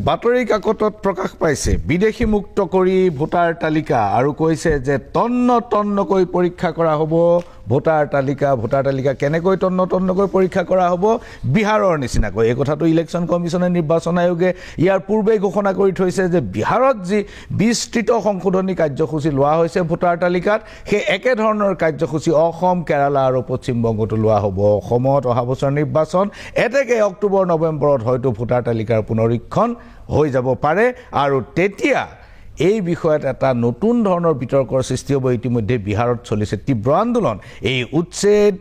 বাতৰি কাকতত প্ৰকাশ পাইছে বিদেশী মুক্ত কৰি ভোটাৰ তালিকা আৰু কৈছে যে তন্নকৈ পৰীক্ষা কৰা হ'ব ভোটাৰ তালিকা কেনেকৈ তন্নকৈ পৰীক্ষা কৰা হ'ব বিহাৰৰ নিচিনাকৈ এই কথাটো ইলেকশ্যন কমিছনে নিৰ্বাচন আয়োগে ইয়াৰ পূৰ্বে ঘোষণা কৰি থৈছে যে বিহাৰত যি বিস্তৃত সংশোধনী কাৰ্যসূচী লোৱা হৈছে ভোটাৰ তালিকাত সেই একে ধৰণৰ কাৰ্যসূচী অসম কেৰালা আৰু পশ্চিম বংগতো লোৱা হ'ব অসমত অহা বছৰ নিৰ্বাচন এতেকে অক্টোবৰ নৱেম্বৰত হয়তো ভোটাৰ তালিকাৰ পুনৰীক্ষণ হৈ যাব পাৰে আৰু তেতিয়া এই বিষয়ত এটা নতুন ধৰণৰ বিতৰ্কৰ সৃষ্টি হ'ব ইতিমধ্যে বিহাৰত চলিছে তীব্ৰ আন্দোলন এই উচ্ছেদ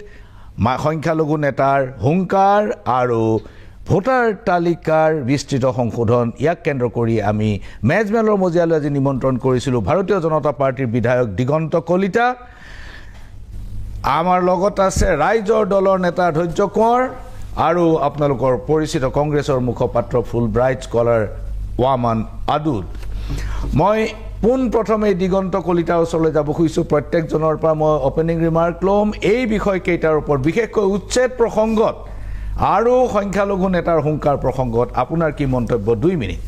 সংখ্যালঘু নেতাৰ হুংকাৰ আৰু ভোটাৰ তালিকাৰ বিস্তৃত সংশোধন ইয়াক কেন্দ্ৰ কৰি আমি মেজমেলৰ মজিয়ালৈ আজি নিমন্ত্ৰণ কৰিছিলোঁ ভাৰতীয় জনতা পাৰ্টিৰ বিধায়ক দিগন্ত কলিতা আমাৰ লগত আছে ৰাইজৰ দলৰ নেতা ধৈৰ্য কোঁৱৰ আৰু আপোনালোকৰ পৰিচিত কংগ্ৰেছৰ মুখপাত্ৰ ফুলব্ৰাইট স্কলাৰ ওয়ামান আদুদ মই পোনপ্ৰথমে দিগন্ত কলিতাৰ ওচৰলৈ যাব খুজিছোঁ প্ৰত্যেকজনৰ পৰা মই অপেনিং ৰিমাৰ্ক ল'ম এই বিষয়কেইটাৰ ওপৰত বিশেষকৈ উচ্ছেদ প্ৰসংগত আৰু সংখ্যালঘু নেতাৰ হুংকাৰ প্ৰসংগত আপোনাৰ কি মন্তব্য 2 মিনিট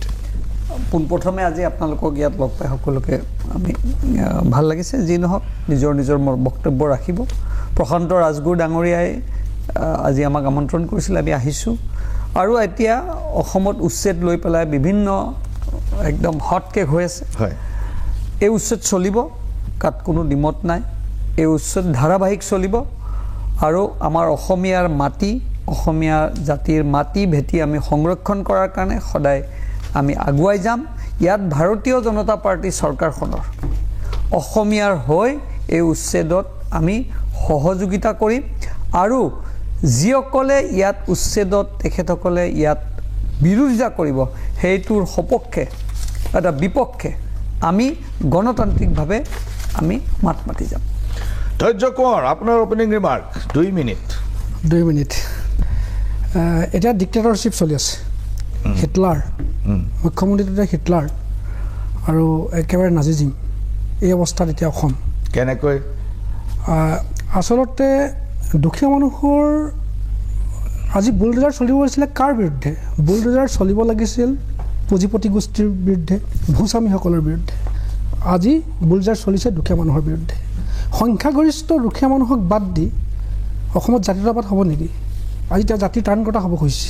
পোনপ্ৰথমে আজি আপোনালোকক ইয়াত লগ পাই সকলোকে আমি ভাল লাগিছে যি নহওক নিজৰ বক্তব্য ৰাখিব প্ৰশান্ত ৰাজগুৰু ডাঙৰীয়াই আজি আমাক আমন্ত্ৰণ কৰিছিল আমি আহিছোঁ আৰু এতিয়া অসমত উচ্ছেদ লৈ পেলাই বিভিন্ন একদম হটকেক হৈ আছে হয় এই উচ্ছেদ চলিব কাত কোনো ডিমত নাই এই উচ্ছেদ ধাৰাবাহিক চলিব আৰু আমাৰ অসমীয়াৰ মাটি অসমীয়া জাতিৰ মাটি ভেটি আমি সংৰক্ষণ কৰাৰ কাৰণে সদায় আমি আগুৱাই যাম ইয়াত ভাৰতীয় জনতা পাৰ্টি চৰকাৰখনৰ অসমীয়াৰ হৈ এই উচ্ছেদত আমি সহযোগিতা কৰিম আৰু যিসকলে ইয়াত উচ্ছেদত তেখেতসকলে ইয়াত বিৰোধিতা কৰিব সেইটোৰ সপক্ষে এটা বিপক্ষে আমি গণতান্ত্ৰিকভাৱে আমি মাত মাতি যাম ধৈৰ্য কোঁৱৰ আপোনাৰ অপেনিং ৰিমাৰ্ক 2 মিনিট এতিয়া ডিক্টেটৰশ্বিপ চলি আছে হিটলাৰ মুখ্যমন্ত্ৰীটো হিটলাৰ আৰু একেবাৰে নাজিজিম এই অৱস্থাত এতিয়া অসম কেনেকৈ আচলতে দুখীয়া মানুহৰ আজি বুলডোজাৰ চলিব লাগিছিলে কাৰ বিৰুদ্ধে বুলডোজাৰ চলিব লাগিছিল পুঁজিপতি গোষ্ঠীৰ বিৰুদ্ধে ভূস্বামীসকলৰ বিৰুদ্ধে আজি বুলডোজাৰ চলিছে দুখীয়া মানুহৰ বিৰুদ্ধে সংখ্যাগৰিষ্ঠ দুখীয়া মানুহক বাদ দি অসমত জাতীয়তাবাদ হ'ব নেকি আজি তেওঁ জাতিৰ ত্ৰাণকৰ্তা হ'ব খুজিছে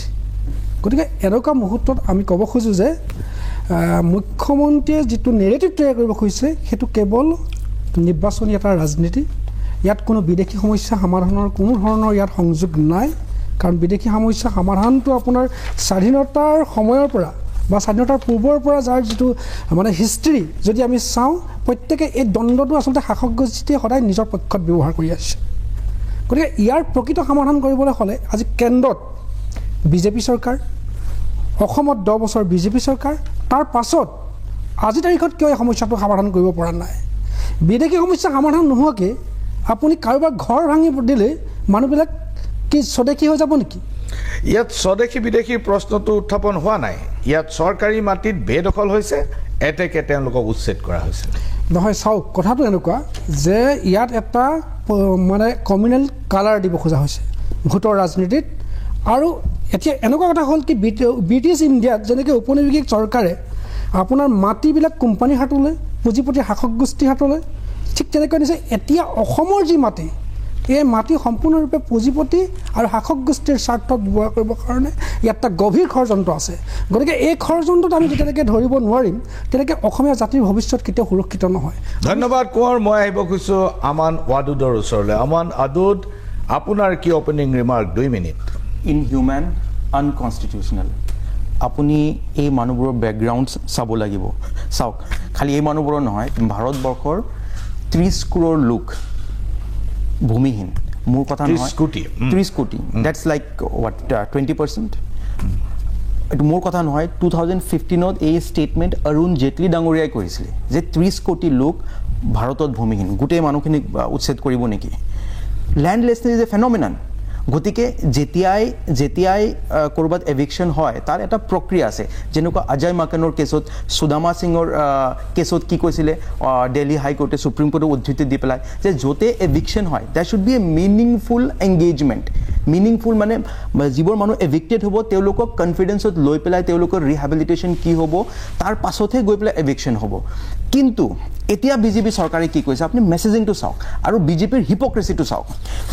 গতিকে এনেকুৱা মুহূৰ্তত আমি ক'ব খোজোঁ যে মুখ্যমন্ত্ৰীয়ে যিটো নেৰেটিভ তৈয়াৰ কৰিব খুজিছে সেইটো কেৱল নিৰ্বাচনী এটা ৰাজনীতি ইয়াত কোনো বিদেশী সমস্যা সমাধানৰ কোনো ধৰণৰ ইয়াত সংযোগ নাই কাৰণ বিদেশী সমস্যা সমাধানটো আপোনাৰ স্বাধীনতাৰ সময়ৰ পৰা বা স্বাধীনতাৰ পূৰ্বৰ পৰা যাৰ যিটো মানে হিষ্ট্ৰী যদি আমি চাওঁ প্ৰত্যেকে এই দ্বন্দ্বটো আচলতে শাসক গোষ্ঠীয়ে সদায় নিজৰ পক্ষত ব্যৱহাৰ কৰি আছে গতিকে ইয়াৰ প্ৰকৃত সমাধান কৰিবলৈ হ'লে আজি কেন্দ্ৰত বিজেপি চৰকাৰ অসমত 10 বছৰ বিজেপি চৰকাৰ তাৰ পাছত আজি তাৰিখত কিয় এই সমস্যাটো সমাধান কৰিব পৰা নাই বিদেশী সমস্যা সমাধান নোহোৱাকৈ আপুনি কাৰোবাৰ ঘৰ ভাঙি দিলে মানুহবিলাক কি স্বদেশী হৈ যাব নেকি ইয়াত স্বদেশী বিদেশী প্ৰশ্নটো উত্থাপন হোৱা নাই ইয়াত চৰকাৰী মাটিত বেদখল হৈছে এতেকে তেওঁলোকক উচ্ছেদ কৰা হৈছে নহয় চাওক কথাটো এনেকুৱা যে ইয়াত এটা মানে কমিউনেল কালাৰ দিব খোজা হৈছে ভোটৰ ৰাজনীতিত আৰু এতিয়া এনেকুৱা কথা হ'ল কি ব্ৰিটিছ ইণ্ডিয়াত যেনেকৈ ঔপনিবেশিক চৰকাৰে আপোনাৰ মাটিবিলাক কোম্পানীৰ হাতলৈ পুঁজিপতি শাসক গোষ্ঠীৰ হাতলৈ ঠিক তেনেকৈ নিছে এতিয়া অসমৰ যি মাটি এই মাটি সম্পূৰ্ণৰূপে পুঁজিপতি আৰু শাসক গোষ্ঠীৰ স্বাৰ্থত ব্যৱহাৰ কৰিবৰ কাৰণে ইয়াত এটা গভীৰ ষড়যন্ত্ৰ আছে গতিকে এই ষড়যন্ত্ৰত আমি যেতিয়ালৈকে ধৰিব নোৱাৰিম তেনেকৈ অসমীয়া জাতিৰ ভৱিষ্যত কেতিয়াও সুৰক্ষিত নহয় ধন্যবাদ কোঁৱৰ মই আহিব খুজিছোঁ আমান আদুদৰ ওচৰলৈ আমান আদুদ আপোনাৰ কি অপেনিং ৰিমাৰ্ক 2 মিনিট ইনহিউমেন আনকনষ্টিটিউচনেল আপুনি এই মানুহবোৰৰ বেকগ্ৰাউণ্ড চাব লাগিব চাওক খালি এই মানুহবোৰৰ নহয় ভাৰতবৰ্ষৰ 30 কোটি লোক ভূমিহীন মোৰ কথা নহয় 30 কোটি দ্যাটছ লাইক হোৱাট 20% এইটো মোৰ কথা নহয় 2015ত এই ষ্টেটমেণ্ট অৰুণ জেটলি ডাঙৰীয়াই কৰিছিলে যে 30 কোটি লোক ভাৰতত ভূমিহীন গোটেই মানুহখিনিক উচ্ছেদ কৰিব নেকি ল্যান্ডলেছনেছ ইজ এ ফেনমিনান গতিকে যেতিয়াই ক'ৰবাত এভিকশ্যন হয় তাৰ এটা প্ৰক্ৰিয়া আছে যেনেকুৱা অজয় মাকানৰ কেছত সুদামা সিঙৰ কেছত কি কৈছিলে দিল্লী হাইকোৰ্টে সুপ্ৰিম কোৰ্টে উদ্ধৃতি দি পেলাই যে য'তে এভিকশ্যন হয় there should be a meaningful engagement meaningful মানে যিবোৰ মানুহ এভিক্টেড হ'ব তেওঁলোকক কনফিডেন্সত লৈ পেলাই তেওঁলোকৰ ৰিহেবিলিটেশ্যন কি হ'ব তাৰ পাছতহে গৈ পেলাই এভিকশ্যন হ'ব কিন্তু এতিয়া বিজেপি চৰকাৰে কি কৈছে আপুনি মেছেজিংটো চাওক আৰু বিজেপিৰ হিপক্ৰেচিটো চাওক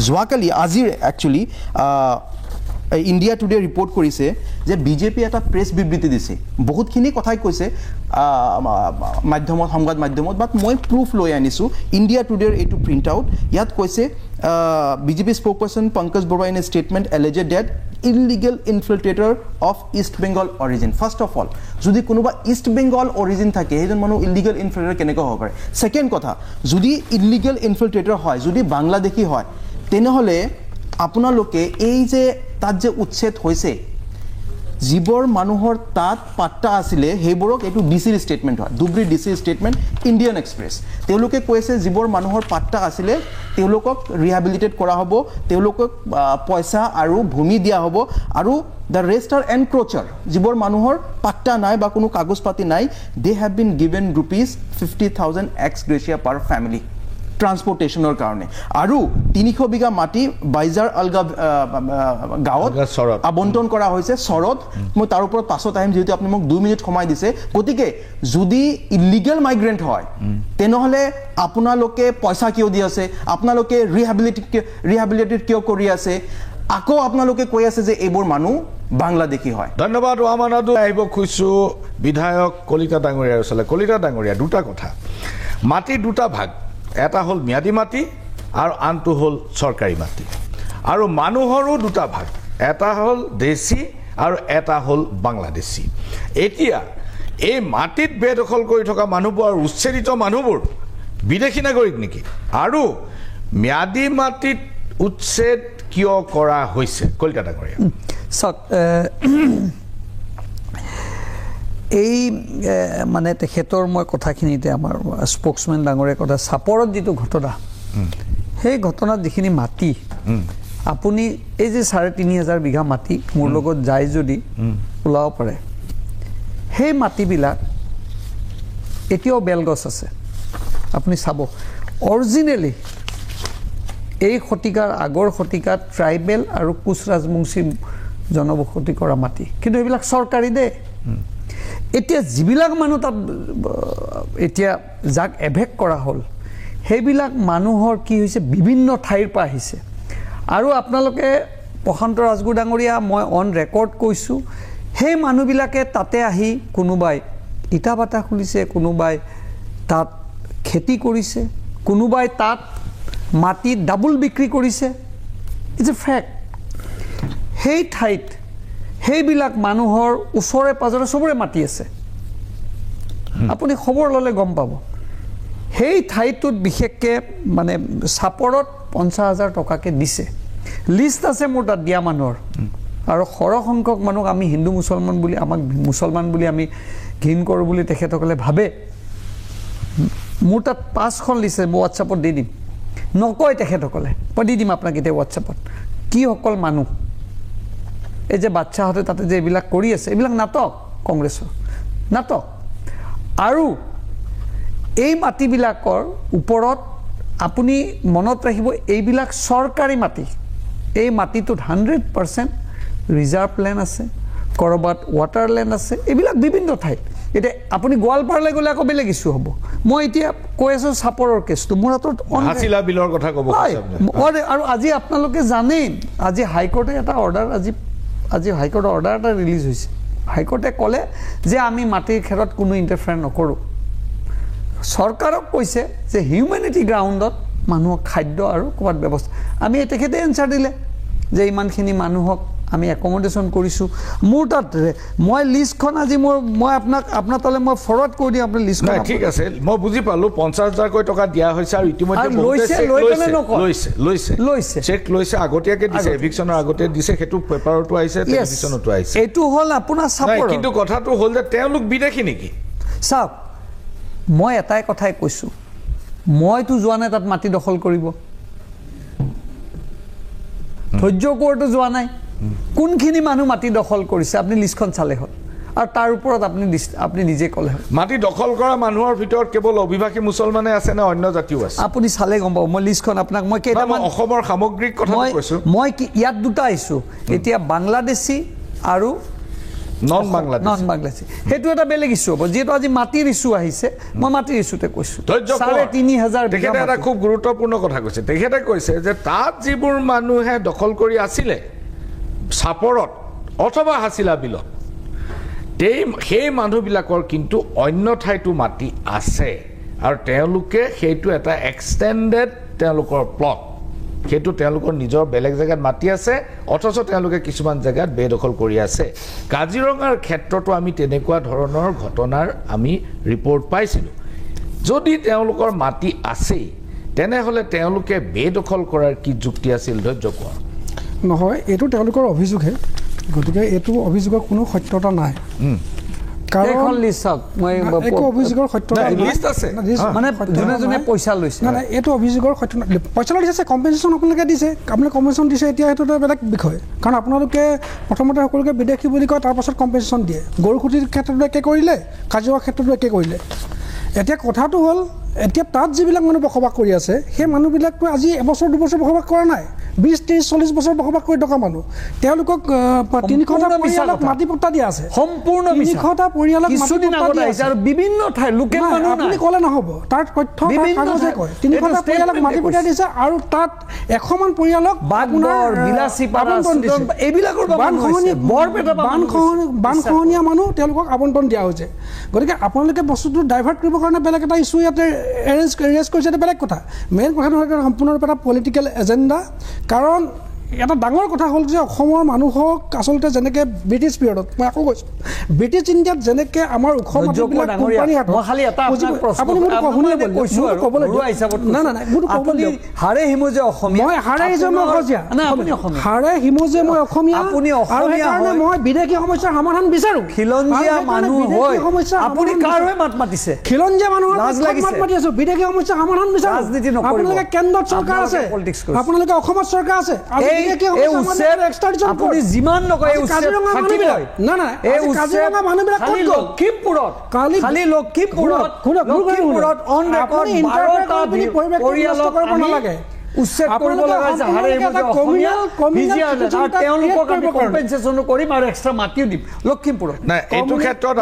যোৱাকালি আজিৰ একচুৱেলি ইণ্ডিয়া টুডে ৰিপৰ্ট কৰিছে যে বিজেপি এটা প্ৰেছ বিবৃতি দিছে বহুতখিনি কথাই কৈছে মাধ্যমত সংবাদ মাধ্যমত বাট মই প্ৰুফ লৈ আনিছোঁ ইণ্ডিয়া টুডেৰ এইটো প্ৰিণ্ট আউট ইয়াত কৈছে BJP spokesperson Pankaj Barua in a statement alleged that illegal infiltrator of East Bengal origin first of all যদি কোনোবা ইষ্ট বেংগল অৰিজিন থাকে সেইজন মানুহ ইলিগেল ইনফিল্ট্ৰেটৰ কেনেকৈ হ'ব পাৰে ছেকেণ্ড কথা যদি ইলিগেল ইনফিল্ট্ৰেটৰ হয় যদি বাংলাদেশী হয় তেনেহ'লে আপোনালোকে এই যে তাত যে উচ্ছেদ হৈছে যিবোৰ মানুহৰ তাত পাট্টা আছিলে সেইবোৰক এইটো ডিচিৰ ষ্টেটমেণ্ট হয় ধুবুৰী ডিচিৰ ষ্টেটমেণ্ট ইণ্ডিয়ান এক্সপ্ৰেছ তেওঁলোকে কৈছে যিবোৰ মানুহৰ পাট্টা আছিলে তেওঁলোকক ৰিহেবিলিটেট কৰা হ'ব তেওঁলোকক পইচা আৰু ভূমি দিয়া হ'ব আৰু দ্য ৰেষ্ট আৰ এনক্ৰ'চাৰ যিবোৰ মানুহৰ পাট্টা নাই বা কোনো কাগজ পাতি নাই they have been given ₹50,000 ex gratia per family ট্ৰান্সপৰ্টেশ্যনৰ কাৰণে আৰু 300 বিঘা মাটি বাইজাৰ আলগা গাঁৱত আবণ্টন কৰা হৈছে চৰত মই তাৰ ওপৰত পাছত আহিম যিহেতু আপুনি মোক 2 মিনিট সময় দিছে গতিকে যদি ইলিগেল মাইগ্ৰেণ্ট হয় তেনেহ'লে আপোনালোকে পইচা কিয় দি আছে আপোনালোকে ৰিহেবিলিটেড কিয় কৰি আছে আকৌ আপোনালোকে কৈ আছে যে এইবোৰ মানুহ বাংলাদেশী হয় ধন্যবাদ আমানাদু আহিব খুজিছোঁ বিধায়ক কলিতা ডাঙৰীয়াৰ ওচৰলৈ কলিতা ডাঙৰীয়া দুটা কথা মাটি দুটা ভাগ এটা হ'ল ম্যাদী মাটি আৰু আনটো হ'ল চৰকাৰী মাটি আৰু মানুহৰো দুটা ভাগ এটা হ'ল দেশী আৰু এটা হ'ল বাংলাদেশী এতিয়া এই মাটিত বেদখল কৰি থকা মানুহবোৰ আৰু উচ্ছেদিত মানুহবোৰ বিদেশী নাগৰিক নেকি আৰু ম্যাদী মাটিত উচ্ছেদ কিয় কৰা হৈছে কলিতা ডাঙৰীয়া চাওক এই মানে তেখেতৰ মই কথাখিনিতে আমাৰ স্প'ক্সমেন ডাঙৰীয়া কথা চাপৰত যিটো ঘটনা সেই ঘটনাত যিখিনি মাটি আপুনি এই যে 3,500 বিঘা মাটি মোৰ লগত যায় যদি ওলাব পাৰে সেই মাটিবিলাক এতিয়াও বেলগছ আছে আপুনি চাব অৰিজিনেলি এই শতিকাৰ আগৰ শতিকাত ট্ৰাইবেল আৰু কোচ ৰাজবংশী জনবসতি কৰা মাটি কিন্তু এইবিলাক চৰকাৰী দে এতিয়া যিবিলাক মানুহ তাত এতিয়া যাক এভেক্ট কৰা হ'ল সেইবিলাক মানুহৰ কি হৈছে বিভিন্ন ঠাইৰ পৰা আহিছে আৰু আপোনালোকে প্ৰশান্ত ৰাজগুৰু ডাঙৰীয়া মই অন ৰেকৰ্ড কৈছোঁ সেই মানুহবিলাকে তাতে আহি কোনোবাই ইটা ভাটা খুলিছে কোনোবাই তাত খেতি কৰিছে কোনোবাই তাত মাটি ডাবল বিক্ৰী কৰিছে ইটছ এ ফেক্ট সেই ঠাইত সেইবিলাক মানুহৰ ওচৰে পাজৰে চবৰে মাটি আছে আপুনি খবৰ ল'লে গম পাব সেই ঠাইটোত বিশেষকৈ মানে চাপৰত 50,000 টকাকৈ দিছে লিষ্ট আছে মোৰ তাত দিয়া মানুহৰ আৰু সৰহ সংখ্যক মানুহ আমি হিন্দু মুছলমান বুলি আমাক মুছলমান বুলি আমি ঘিণ কৰোঁ বুলি তেখেতসকলে ভাবে মোৰ তাত 5খন লিষ্ট আছে মই হোৱাটছআপত দি দিম নকয় তেখেতসকলে মই দি দিম আপোনাক এতিয়া হোৱাটছআপত কি সকল মানুহ এই যে বাচ্চাহঁতে তাতে যে এইবিলাক কৰি আছে এইবিলাক নাটক কংগ্ৰেছৰ নাটক আৰু এই মাটিবিলাকৰ ওপৰত আপুনি মনত ৰাখিব এইবিলাক চৰকাৰী মাটি এই মাটিটোত 100% ৰিজাৰ্ভ লেণ্ড আছে কৰবাত ৱাটাৰ লেণ্ড আছে এইবিলাক বিভিন্ন ঠাইত এতিয়া আপুনি গোৱালপাৰালৈ গ'লে আকৌ বেলেগ ইছ্যু হ'ব মই এতিয়া কৈ আছোঁ চাপৰৰ কেছটো মোৰ হাতত হাছিলা বিলৰ কথা ক'ব আৰু আজি আপোনালোকে জানেই আজি হাইকোৰ্টে এটা অৰ্ডাৰ আজি হাইকোৰ্টৰ অৰ্ডাৰ এটা ৰিলিজ হৈছে হাইকোৰ্টে ক'লে যে আমি মাটিৰ ক্ষেত্ৰত কোনো ইণ্টাৰফেয়াৰ নকৰোঁ চৰকাৰক কৈছে যে হিউমেনিটি গ্ৰাউণ্ডত মানুহক খাদ্য আৰু ক'ৰবাত ব্যৱস্থা আমি তেখেতে এনচাৰ দিলে যে ইমানখিনি মানুহক আমি একমডেশ্যন কৰিছোঁ মোৰ তাত মই লিষ্টখন আজি মই আপোনাৰ তালে মই ফৰৱাৰ্ড কৰি দিম আপুনি লিষ্টখন ঠিক আছে মই বুজি পালোঁ 50,000 টকা দিয়া হৈছে আৰু ইতিমধ্যে চেক লৈছে আগতীয়াকৈ দিছে এভিকশ্যনৰ আগতে দিছে সেইটো পেপাৰতো আহিছে টেলিভিশ্যনতো আহিছে এইটো হ'ল আপোনাৰ চাপৰ কিন্তু কথাটো হ'ল যে তেওঁলোক বিদেশী নেকি চাওক মই এটাই কথাই কৈছোঁ মইতো যোৱা নাই তাত মাটি দখল কৰিব ধৈৰ্য কোৰটো যোৱা নাই কোনখিনি মানুহ মাটি দখল কৰিছে আপুনি লিষ্টখন চালে হ'ল আৰু তাৰ ওপৰত আপুনি নিজে ক'লে হ'ল মাটি দখল কৰা মানুহৰ ভিতৰত কেৱল অভিবাসী মুছলমানে আছে নে অন্য জাতিও আছে আপুনি চালে গম পাব মই লিষ্টখন আপোনাক মই কেইটামান অসমৰ সামগ্ৰিক কথা কৈছো মই ইয়াত দুটা আহিছো এতিয়া বাংলাদেশী আৰু নন বাংলাদেশী সেইটো এটা বেলেগ ইছ্যু হ'ব যিহেতু আজি মাটিৰ ইছ্যু আহিছে মই মাটিৰ ইছ্যুতে কৈছো 3,500 তেখেতে এটা খুব গুৰুত্বপূৰ্ণ কথা কৈছে তেখেতে কৈছে যে তাত যিবোৰ মানুহে দখল কৰি আছিলে চাপৰত অথবা হাছিলা বিলত সেই মানুহবিলাকৰ কিন্তু অন্য ঠাইতো মাটি আছে আৰু তেওঁলোকে সেইটো এটা এক্সটেণ্ডেড তেওঁলোকৰ প্লট সেইটো তেওঁলোকৰ নিজৰ বেলেগ জেগাত মাটি আছে অথচ তেওঁলোকে কিছুমান জেগাত বেদখল কৰি আছে কাজিৰঙাৰ ক্ষেত্ৰতো আমি তেনেকুৱা ধৰণৰ ঘটনাৰ আমি ৰিপৰ্ট পাইছিলোঁ যদি তেওঁলোকৰ মাটি আছে তেনেহ'লে তেওঁলোকে বেদখল কৰাৰ কি যুক্তি আছিল ধৈৰ্য কোৱা নহয় এইটো তেওঁলোকৰ অভিযোগহে গতিকে এইটো অভিযোগৰ কোনো সত্যতা নাই কাৰণ একো অভিযোগৰ সত্যতা মানে যোনে যোনে পইচা লৈছে নাই এইটো অভিযোগৰ সত্য পইচা দিছে কম্পেনচেশ্যন আপোনালোকে দিছে আপোনালোকে কম্পেনচেশ্যন দিছে এতিয়া সেইটো এটা বেলেগ বিষয় কাৰণ আপোনালোকে প্ৰথমতে সকলোকে বিদেশী বুলি কয় তাৰপাছত কম্পেনচেশ্যন দিয়ে গৰুখুটিৰ ক্ষেত্ৰতো একে কৰিলে কাজিৰঙাৰ ক্ষেত্ৰতো একে কৰিলে এতিয়া কথাটো হ'ল এতিয়া তাত যিবিলাক মানুহ বসবাস কৰি আছে সেই মানুহবিলাকতো আজি এবছৰ দুবছৰ বসবাস কৰা নাই 20-30-40 বছৰ বসবাস কৰি থকা মানুহ তেওঁলোকক 300টা পৰিয়ালক মাটি পট্টা দিয়া আছে সম্পূৰ্ণ 300টা পৰিয়ালক কিছুদিন আগত আহিছে আৰু বিভিন্ন ঠাই লোকেল মানুহ আপুনি ক'লে নহ'ব তাৰ তথ্য কাগজে কয় 300টা পৰিয়ালক মাটি পট্টা দিছে আৰু তাত 100 মান পৰিয়ালক বাগদৰ বিলাসীপাৰা এইবিলাকৰ বানখহনীয়া মানুহ তেওঁলোকক আবণ্টন দিয়া হৈছে গতিকে আপোনালোকে বস্তুটো ডাইভাৰ্ট কৰিবৰ কাৰণে বেলেগ এটা ইছ্যু ইয়াতে এৰেঞ্জ কৰিছে এটা বেলেগ কথা মেইন কথাটো হ'ল সম্পূৰ্ণৰূপে এটা পলিটিকেল এজেণ্ডা কাৰণ এটা ডাঙৰ কথা হ'ল যে অসমৰ মানুহক আচলতে যেনেকৈ ব্ৰিটিছ পিৰিয়ডত মই আকৌ কৈছোঁ ব্ৰিটিছ ইণ্ডিয়াত যেনেকৈ আমাৰ ওখ হাৰে হিমুজে অসমীয়া মই বিদেশী সমস্যাৰ সমাধান বিচাৰোঁ খিলঞ্জীয়া মানুহ হৈ আপুনি কাৰ হৈ মাত মাতিছে খিলঞ্জীয়া মানুহৰ মাত মাতি আছোঁ বিদেশী সমস্যাৰ সমাধান বিচাৰোঁ আপোনালোকে কেন্দ্ৰত চৰকাৰ আছে আপোনালোকে অসমত চৰকাৰ আছে আপুনি যিমান নকয় এইটো ক্ষেত্ৰত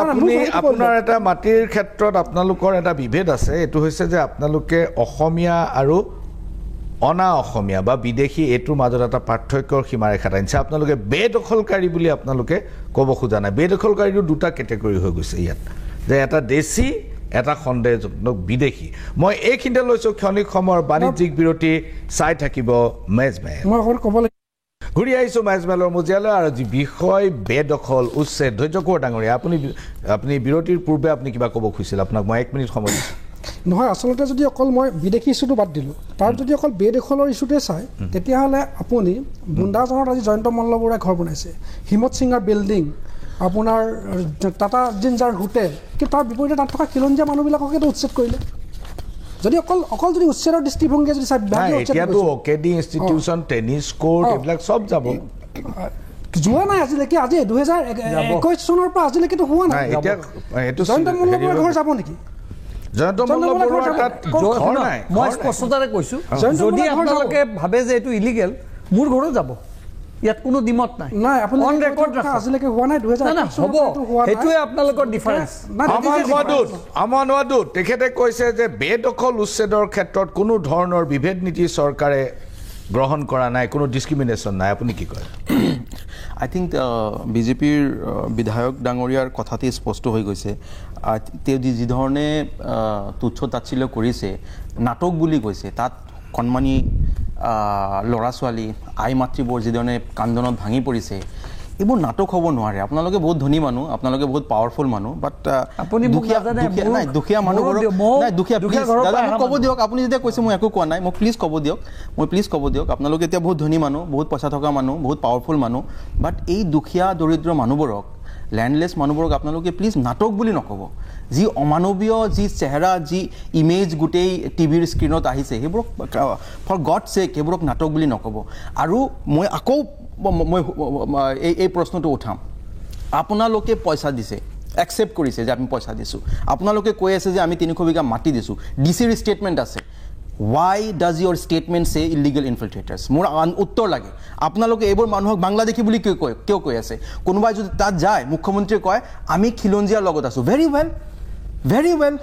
আপোনাৰ এটা মাটিৰ ক্ষেত্ৰত আপোনালোকৰ এটা বিভেদ আছে এইটো হৈছে যে আপোনালোকে অসমীয়া আৰু অনা অসমীয়া বা বিদেশী এইটোৰ মাজত এটা পাৰ্থক্যৰ সীমাৰেখা টানিছে আপোনালোকে বেদখলকাৰী বুলি আপোনালোকে ক'ব খোজা নাই বেদখলকাৰীটো দুটা কেটেগৰী হৈ গৈছে ইয়াত যে এটা দেশী এটা সন্দেহজনক বিদেশী মই এইখিনিতে লৈছোঁ ক্ষণিক সময়ৰ বাণিজ্যিক বিৰতি চাই থাকিব মেজমেল ঘূৰি আহিছোঁ মেজমেলৰ মজিয়ালৈ আৰু যি বিষয় বেদখল উচ্ছেদ ধৈৰ্য কোঁৱৰ ডাঙৰীয়া আপুনি বিৰতিৰ পূৰ্বে আপুনি কিবা ক'ব খুজিছিল আপোনাক মই 1 মিনিট সময় দিছোঁ নহয় আচলতে যদি অকল মই বিদেশী ইছ্যুটো বাদ দিলোঁ তাত যদি অকল বেদখলৰ ইছ্যুটোৱে চায় তেতিয়াহ'লে আপুনি বুন্দাজনত আজি জয়ন্ত মল্লবৰুৱাই ঘৰ বনাইছে হিমত সিঙৰ বিল্ডিং আপোনাৰ টাটা জিঞ্জাৰ হোটেল কিন্তু তাৰ বিপৰীতে তাত থকা খিলঞ্জীয়া মানুহবিলাককে উচ্ছেদ কৰিলে যদি অকল যদি উচ্ছেদৰ দৃষ্টিভংগী যদি চাই এতিয়াতো অকেডি ইনষ্টিটিউশ্যন টেনিছ কোৰ্ট এইবিলাক চব যাব যোৱা নাই আজিলৈকে আজি 2021 চনৰ পৰা আজিলৈকেতো হোৱা নাই জয়ন্ত মল্লবৰুৱাৰ ঘৰ যাব নেকি মই স্পষ্টতাৰে কৈছোঁ যদি আপোনালোকে ভাবে যে এইটো ইলিগেল মোৰ ঘৰত যাব ইয়াত কোনো ডিমত নাই অন ৰেকৰ্ড আজিলৈকে হোৱা নাই হ'ব সেইটোৱে আপোনালোকৰ ডিফাৰেঞ্চ আমান ৱাদুদ তেখেতে কৈছে যে বেদখল উচ্ছেদৰ ক্ষেত্ৰত কোনো ধৰণৰ বিভেদ নীতি চৰকাৰে গ্ৰহণ কৰা নাই কোনো ডিছক্ৰিমিনেশ্যন নাই আপুনি কি কয় আই থিংক বিজেপিৰ বিধায়ক ডাঙৰীয়াৰ কথাতেই স্পষ্ট হৈ গৈছে তেওঁ যি ধৰণে তুচ্ছ তাচ্ছিল্য কৰিছে নাটক বুলি কৈছে তাত কণমানি ল'ৰা ছোৱালী আই মাতৃবোৰ যিধৰণে কান্দনত ভাঙি পৰিছে এইবোৰ নাটক হ'ব নোৱাৰে আপোনালোকে বহুত ধনী মানুহ আপোনালোকে বহুত পাৱাৰফুল মানুহ বাট দুখীয়া মানুহবোৰক ক'ব দিয়ক আপুনি যেতিয়া কৈছে মই একো কোৱা নাই মোক প্লিজ ক'ব দিয়ক আপোনালোকে এতিয়া বহুত ধনী মানুহ বহুত পইচা থকা মানুহ বহুত পাৱাৰফুল মানুহ বাট এই দুখীয়া দৰিদ্ৰ মানুহবোৰক লেণ্ডলেছ মানুহবোৰক আপোনালোকে প্লিজ নাটক বুলি নক'ব যি অমানৱীয় যি চেহেৰা যি ইমেজ গোটেই টিভিৰ স্ক্ৰীণত আহিছে সেইবোৰক ফৰ গড চেক সেইবোৰক নাটক বুলি নক'ব আৰু মই আকৌ মই এই প্ৰশ্নটো উঠাম আপোনালোকে পইচা দিছে একচেপ্ট কৰিছে যে আমি পইচা দিছোঁ আপোনালোকে কৈ আছে যে আমি 300 বিঘা মাটি দিছোঁ ডিচিৰ ষ্টেটমেণ্ট আছে why does your statement say illegal infiltrators মোৰ উত্তৰ লাগে আপোনালোকে এইবোৰ মানুহক বাংলাদেশী বুলি কিয় কৈ আছে কোনোবাই যদি তাত যায় মুখ্যমন্ত্ৰীয়ে কয় আমি খিলঞ্জীয়াৰ লগত আছোঁ ভেৰি ৱেল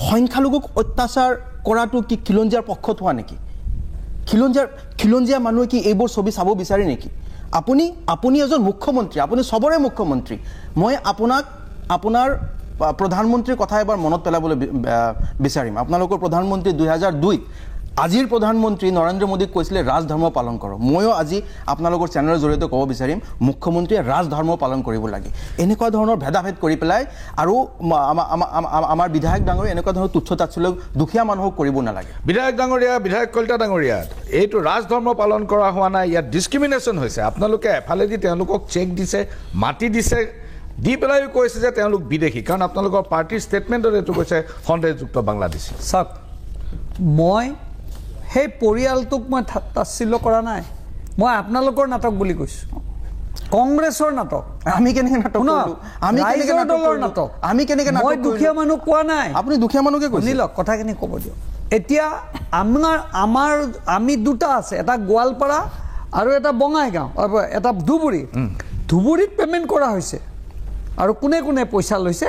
সংখ্যালঘুক অত্যাচাৰ কৰাটো কি খিলঞ্জীয়াৰ পক্ষত হোৱা নেকি খিলঞ্জীয়া মানুহে কি এইবোৰ ছবি চাব বিচাৰে নেকি আপুনি এজন মুখ্যমন্ত্ৰী আপুনি সবৰে মুখ্যমন্ত্ৰী মই আপোনাৰ প্ৰধানমন্ত্ৰীৰ কথা এবাৰ মনত পেলাবলৈ বিচাৰিম আপোনালোকৰ প্ৰধানমন্ত্ৰী 2002 আজিৰ প্ৰধানমন্ত্ৰী নৰেন্দ্ৰ মোদীক কৈছিলে ৰাজধৰ্ম পালন কৰক ময়ো আজি আপোনালোকৰ চেনেলৰ জৰিয়তে ক'ব বিচাৰিম মুখ্যমন্ত্ৰীয়ে ৰাজধৰ্ম পালন কৰিব লাগে এনেকুৱা ধৰণৰ ভেদাভেদ কৰি পেলাই আৰু আমাৰ বিধায়ক ডাঙৰীয়া এনেকুৱা ধৰণৰ তুচ্ছ তাচ্ছিল্য দুখীয়া মানুহক কৰিব নালাগে বিধায়ক ডাঙৰীয়া বিধায়ক কলিতা ডাঙৰীয়া এইটো ৰাজধৰ্ম পালন কৰা হোৱা নাই ইয়াত ডিছক্ৰিমিনেশ্যন হৈছে আপোনালোকে এফালেদি তেওঁলোকক চেক দিছে মাটি দিছে দি পেলাই কৈছে যে তেওঁলোক বিদেশী কাৰণ আপোনালোকৰ পাৰ্টিৰ ষ্টেটমেণ্টত এইটো কৈছে সন্দেহযুক্ত বাংলাদেশী চাওক মই সেই পৰিয়ালটোক মই তাচ্ছিল্য কৰা নাই মই আপোনালোকৰ নাটক বুলি কৈছোঁ কংগ্ৰেছৰ নাটক আমি কেনেকৈ নাটক কৰিলোঁ আমি কেনেকৈ নাটক মই দুখীয়া মানুহ কোৱা নাই আপুনি দুখীয়া মানুহকে কৈছে শুনি লওক কথাখিনি ক'ব দিয়ক এতিয়া আমি দুটা আছে এটা গোৱালপাৰা আৰু এটা বঙাইগাঁও এটা ধুবুৰীত পে'মেণ্ট কৰা হৈছে আৰু কোনে কোনে পইচা লৈছে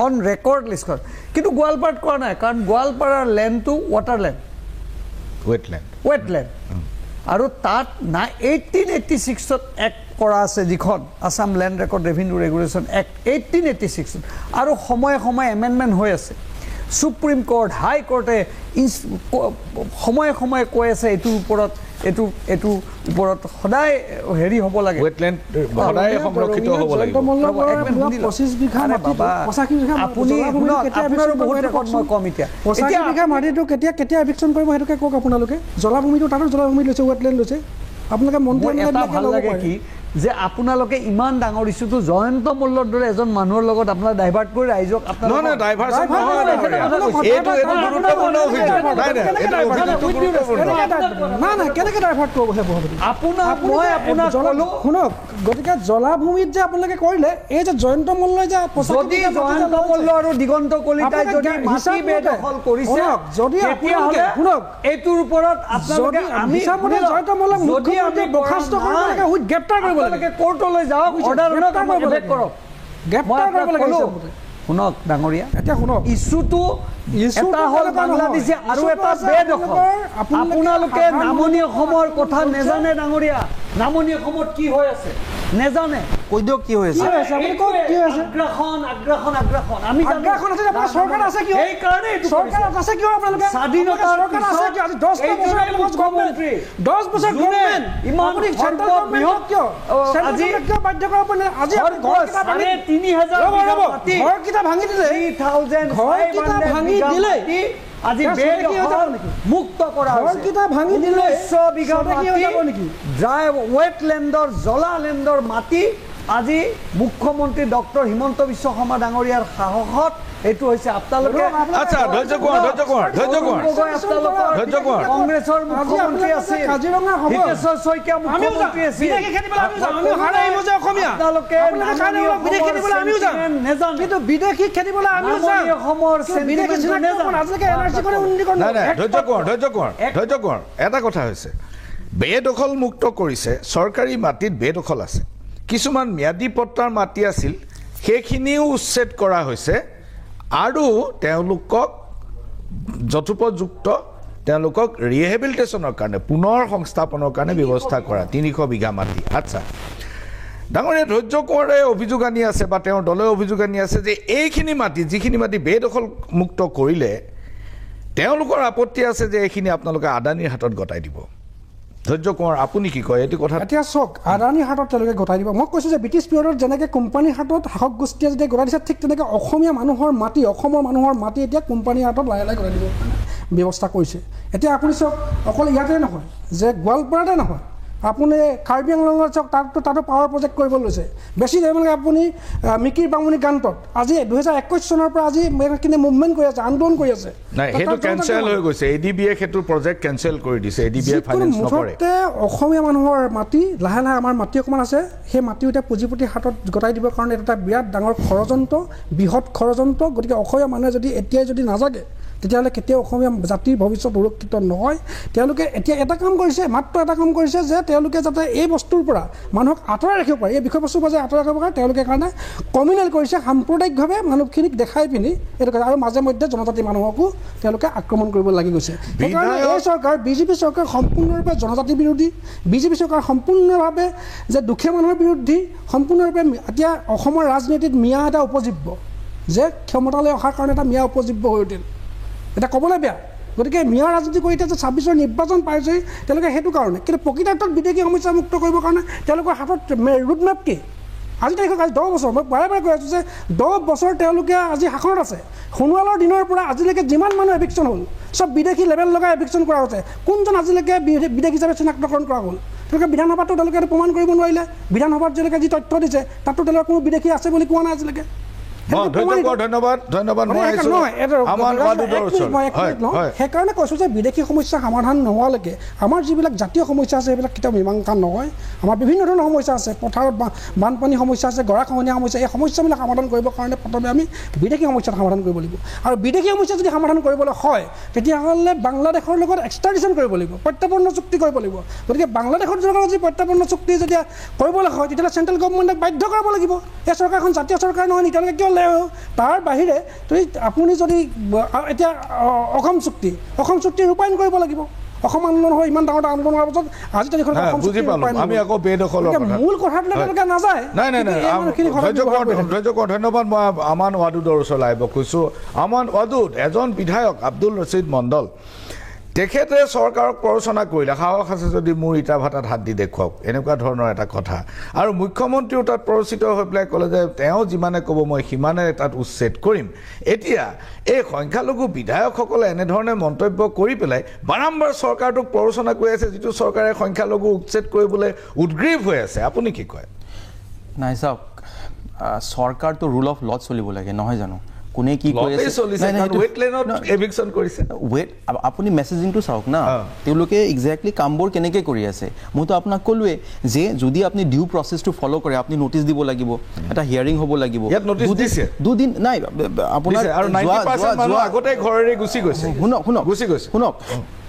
অন ৰেকৰ্ড লিষ্টত কিন্তু গোৱালপাৰাত কৰা নাই কাৰণ গোৱালপাৰাৰ লেণ্ডটো ৱাটাৰলেণ্ড ৱেটলেণ্ড আৰু তাত 1886ত এক্ট কৰা আছে যিখন Assam land record revenue regulation act 1886ত আৰু সময়ে সময়ে এমেণ্ডমেণ্ট হৈ আছে সুপ্ৰিম কোৰ্ট হাই কোৰ্টে সময়ে সময়ে কৈ আছে এইটোৰ ওপৰত সদায় হেৰি হ'ব লাগে সদায় সংৰক্ষিত হ'ব লাগে কেতিয়া এভিকশ্যন কৰিব সেইটোকে কওক আপোনালোকে জলাভূমিটো তাতো জলাভূমি লৈছে ৱেটলেণ্ড লৈছে আপোনালোকে মন্ত্ৰী ভাল লাগে কি যে আপোনালোকে ইমান ডাঙৰ ইছ্যুটো জয়ন্ত মল্লৰ দৰে এজন মানুহৰ লগত আপোনাৰ ডাইভাৰ্ট কৰি ৰাইজক কেনেকৈ ডাইভাৰ্ট কৰিব শুনক গতিকে জলাভূমিত যে আপোনালোকে কৰিলে এই যে জয়ন্ত মল্লই যে জয়ন্ত মল্ল আৰু দিগন্ত কলিতাই যদি মাটি বেদখল কৰিছে যদি শুনক এইটোৰ ওপৰত আপোনালোকে আমি জয়ন্ত মল্লক মুখ্যমন্ত্ৰী বৰ্খাস্ত কৰিব লাগে গ্ৰেপ্তাৰ কৰিব লাগে কোৰ্টলৈ যাওক অৰ্ডাৰ কৰক শুনক ডাঙৰীয়া এতিয়া শুনক ইছ্যুটো এটা হ'ল বাংলাদেশী আৰু এটা বেদখল আপোনালোকে নামনি অসমৰ কথা নেজানে ডাঙৰীয়া নামনি অসমত কি হৈ আছে নেজানে কৈ দিয়ক কি হৈ আছে আগ্ৰাসন আমি চৰকাৰ আছে কিয় সেইকাৰণে চৰকাৰ আছে কিয় আপোনালোকে স্বাধীনতাৰ চৰকাৰ আছে কিয় আজি 10 বছৰ গভৰ্ণমেণ্ট ইমান বৃহৎ কিয় আজি কিয় বাধ্য কৰাব আজি ঘৰকেইটা ভাঙি দিলে 3000 ভাঙি দিলে আজি মুক্ত কৰা ঘৰকেইটা ভাঙি দিলে 100 বিঘা মাটি ড্ৰাই ৱেটলেণ্ডৰ জলালেণ্ডৰ মাটি আজি মুখ্যমন্ত্ৰী ডক্টৰ হিমন্ত বিশ্ব শৰ্মা ডাঙৰীয়াৰ সাহসত এইটো হৈছে আপোনালোকে কংগ্ৰেছৰ মুখ্যমন্ত্ৰী আছিল হিতেশ্বৰ শইকীয়া মুখ্যমন্ত্ৰী আছিল কিন্তু বিদেশী খেলিবলৈ আমি এটা কথা হৈছে বেদখল মুক্ত কৰিছে চৰকাৰী মাটিত বেদখল আছে কিছুমান ম্যাদী পট্টাৰ মাটি আছিল সেইখিনিও উচ্ছেদ কৰা হৈছে আৰু তেওঁলোকক যথোপযুক্ত তেওঁলোকক ৰিহেবিলিটেশ্যনৰ কাৰণে পুনৰ সংস্থাপনৰ কাৰণে ব্যৱস্থা কৰা 300 বিঘা মাটি আচ্ছা ডাঙৰীয়া ধৈৰ্য কোঁৱৰে অভিযোগ আনি আছে বা তেওঁৰ দলে অভিযোগ আনি আছে যে এইখিনি মাটি যিখিনি মাটি বেদখল মুক্ত কৰিলে তেওঁলোকৰ আপত্তি আছে যে এইখিনি আপোনালোকে আদানীৰ হাতত গতাই দিব ধৈৰ্য কোঁৱৰ আপুনি কি কয় এইটো কথা এতিয়া চাওক আদানীৰ হাতত তেওঁলোকে গতাই দিব মই কৈছোঁ যে ব্ৰিটিছ পিৰিয়ডত যেনেকৈ কোম্পানীৰ হাতত শাসক গোষ্ঠীয়ে যেতিয়া গতাই দিছে ঠিক তেনেকৈ অসমীয়া মানুহৰ মাটি অসমৰ মানুহৰ মাটি এতিয়া কোম্পানীৰ হাতত লাহে লাহে গতাই দিব ব্যৱস্থা কৰিছে এতিয়া আপুনি চাওক অকল ইয়াতে নহয় যে গোৱালপাৰাতে নহয় আপুনি কাৰ্বি আংলঙত চাওক, তাতো পাৱাৰ প্ৰজেক্ট কৰিব লৈছে। বেছি দেৰিলৈকে আপুনি মিকিৰ বামুণী গান্তত আজি 2021 চনৰ পৰা আজি মুভমেণ্ট কৰি আছে, আন্দোলন কৰি আছে। নাই, সেইটো কেনচেল হৈ গৈছে। এডিবিয়ে সেইটো প্ৰজেক্ট কেনচেল কৰি দিছে। এডিবিয়ে ফাইনেন্স নকৰে। মুঠতে অসমীয়া মানুহৰ মাটি লাহে লাহে, আমাৰ মাটি অকণমান আছে, সেই মাটিও এতিয়া পুঁজিপতিৰ হাতত গতাই দিবৰ কাৰণে এটা বিৰাট ডাঙৰ ষড়যন্ত্ৰ, বৃহৎ ষড়যন্ত্ৰ। গতিকে অসমীয়া মানুহে যদি এতিয়াই যদি নাজাগে, তেতিয়াহ'লে কেতিয়াও অসমীয়া জাতিৰ ভৱিষ্যত সুৰক্ষিত নহয়। তেওঁলোকে এতিয়া এটা কাম কৰিছে, মাত্ৰ এটা কাম কৰিছে, যে তেওঁলোকে যাতে এই বস্তুৰ পৰা মানুহক আঁতৰাই ৰাখিব পাৰে, এই বিষয়বস্তুৰ পৰা যে আঁতৰাই ৰাখিব পাৰে, তেওঁলোকে কাৰণে কমিউনেল কৰিছে, সাম্প্ৰদায়িকভাৱে মানুহখিনিক দেখাই পিনি এইটো আৰু মাজে মধ্যে জনজাতি মানুহকো তেওঁলোকে আক্ৰমণ কৰিব লাগি গৈছে। সেইকাৰণে এই চৰকাৰ, বিজেপি চৰকাৰ সম্পূৰ্ণৰূপে জনজাতি বিৰোধী, বিজেপি চৰকাৰ সম্পূৰ্ণভাৱে যে দুখীয়া মানুহৰ বিৰোধী, সম্পূৰ্ণৰূপে এতিয়া অসমৰ ৰাজনীতিত মিঞা এটা উপজীব্য, যে ক্ষমতালৈ অহাৰ কাৰণে এটা মিঞা উপজীব্য হৈ উঠিল। এটা ক'বলৈ বেয়া। গতিকে মিঞা ৰাজনীতি কৰি এতিয়া যে 26ৰ নিৰ্বাচন পাইছে, তেওঁলোকে সেইটো কাৰণে। কিন্তু প্ৰকৃতাৰ্থত বিদেশী সমস্যা মুক্ত কৰিবৰ কাৰণে তেওঁলোকৰ হাতত ৰোডমেপ কি? আজি তাৰিখত আজি 10 বছৰ, মই বাৰে বাৰে কৈ আছোঁ যে 10 বছৰ তেওঁলোকে আজি শাসনত আছে। সোণোৱালৰ দিনৰ পৰা আজিলৈকে যিমান মানুহ এভিকশ্যন হ'ল, চব বিদেশী লেবেল লগাই এভিকশ্যন কৰা হৈছে। কোনজন আজিলৈকে বিদেশী হিচাপে চিনাক্তকৰণ কৰা হ'ল? তেওঁলোকে বিধানসভাতো তেওঁলোকে প্ৰমাণ কৰিব নোৱাৰিলে। বিধানসভাত যেনেকৈ যি তথ্য দিছে, তাতো তেওঁলোকে কোনো বিদেশী আছে বুলি কোৱা নাই আজিলৈকে। সেইকাৰণে কৈছোঁ যে বিদেশী সমস্যা সমাধান নোহোৱালৈকে আমাৰ যিবিলাক জাতীয় সমস্যা আছে সেইবিলাক কেতিয়াও মীমাংসা নহয়। আমাৰ বিভিন্ন ধৰণৰ সমস্যা আছে, পথাৰত বানপানী সমস্যা আছে, গৰাখহনীয়া সমস্যা। এই সমস্যাবিলাক সমাধান কৰিবৰ কাৰণে প্ৰথমে আমি বিদেশী সমস্যাত সমাধান কৰিব লাগিব। আৰু বিদেশী সমস্যা যদি সমাধান কৰিবলৈ হয়, তেতিয়াহ'লে বাংলাদেশৰ লগত এক্সট্ৰাডিশ্যন কৰিব লাগিব, প্ৰত্যাপন্ন চুক্তি কৰিব লাগিব। গতিকে বাংলাদেশৰ লগত যদি প্ৰত্যাপন্ন চুক্তি যেতিয়া কৰিবলৈ হয়, তেতিয়াহ'লে চেণ্ট্ৰেল গভৰ্ণমেণ্টক বাধ্য কৰাব লাগিব। এই চৰকাৰখন জাতীয় চৰকাৰ নহয় নি? তেওঁলোকে কিয় তাৰ বাহিৰে আপুনি যদি এতিয়া অসম চুক্তি ৰূপায়ণ কৰিব লাগিব। অসম আন্দোলন হয়, ইমান ডাঙৰ আন্দোলন হোৱাৰ পাছত আজি তাৰিখত মূল কথাটো তেওঁলোকে নাযায়। ধন্যবাদ। মই আমান ৱাদুদৰ ওচৰলৈ আহিব খুজিছোঁ। আমান ৱাদুদ এজন বিধায়ক, আব্দুল ৰছিদ মণ্ডল, তেখেতে চৰকাৰক প্ৰৰোচনা কৰিলে, সাহস আছে যদি মোৰ ইটা ভাতাত হাত দি দেখুৱাওক, এনেকুৱা ধৰণৰ এটা কথা। আৰু মুখ্যমন্ত্ৰীও তাত প্ৰৰোচিত হৈ পেলাই ক'লে যে তেওঁ যিমানে ক'ব মই সিমানে তাত উচ্ছেদ কৰিম। এতিয়া এই সংখ্যালঘু বিধায়কসকলে এনেধৰণে মন্তব্য কৰি পেলাই বাৰম্বাৰ চৰকাৰটোক প্ৰৰোচনা কৰি আছে, যিটো চৰকাৰে সংখ্যালঘু উচ্ছেদ কৰিবলৈ উদ্গ্ৰীৱ হৈ আছে। আপুনি কি কয়? নাই চাওক, চৰকাৰটো ৰুল অফ লত চলিব লাগে, নহয় জানো? কোনে কি কৰি আছে, আপুনি মেছেজিংটো চাওক না, তেওঁলোকে এক্সেক্টলি কামবোৰ কেনেকৈ কৰি আছে। মইতো আপোনাক ক'লোৱে যে যদি আপুনি ডিউ প্ৰচেছটো ফ'ল' কৰে, আপুনি নটিচ দিব লাগিব, এটা হিয়াৰিং হ'ব লাগিব। দুদিন নাই আপোনাৰ শুনক,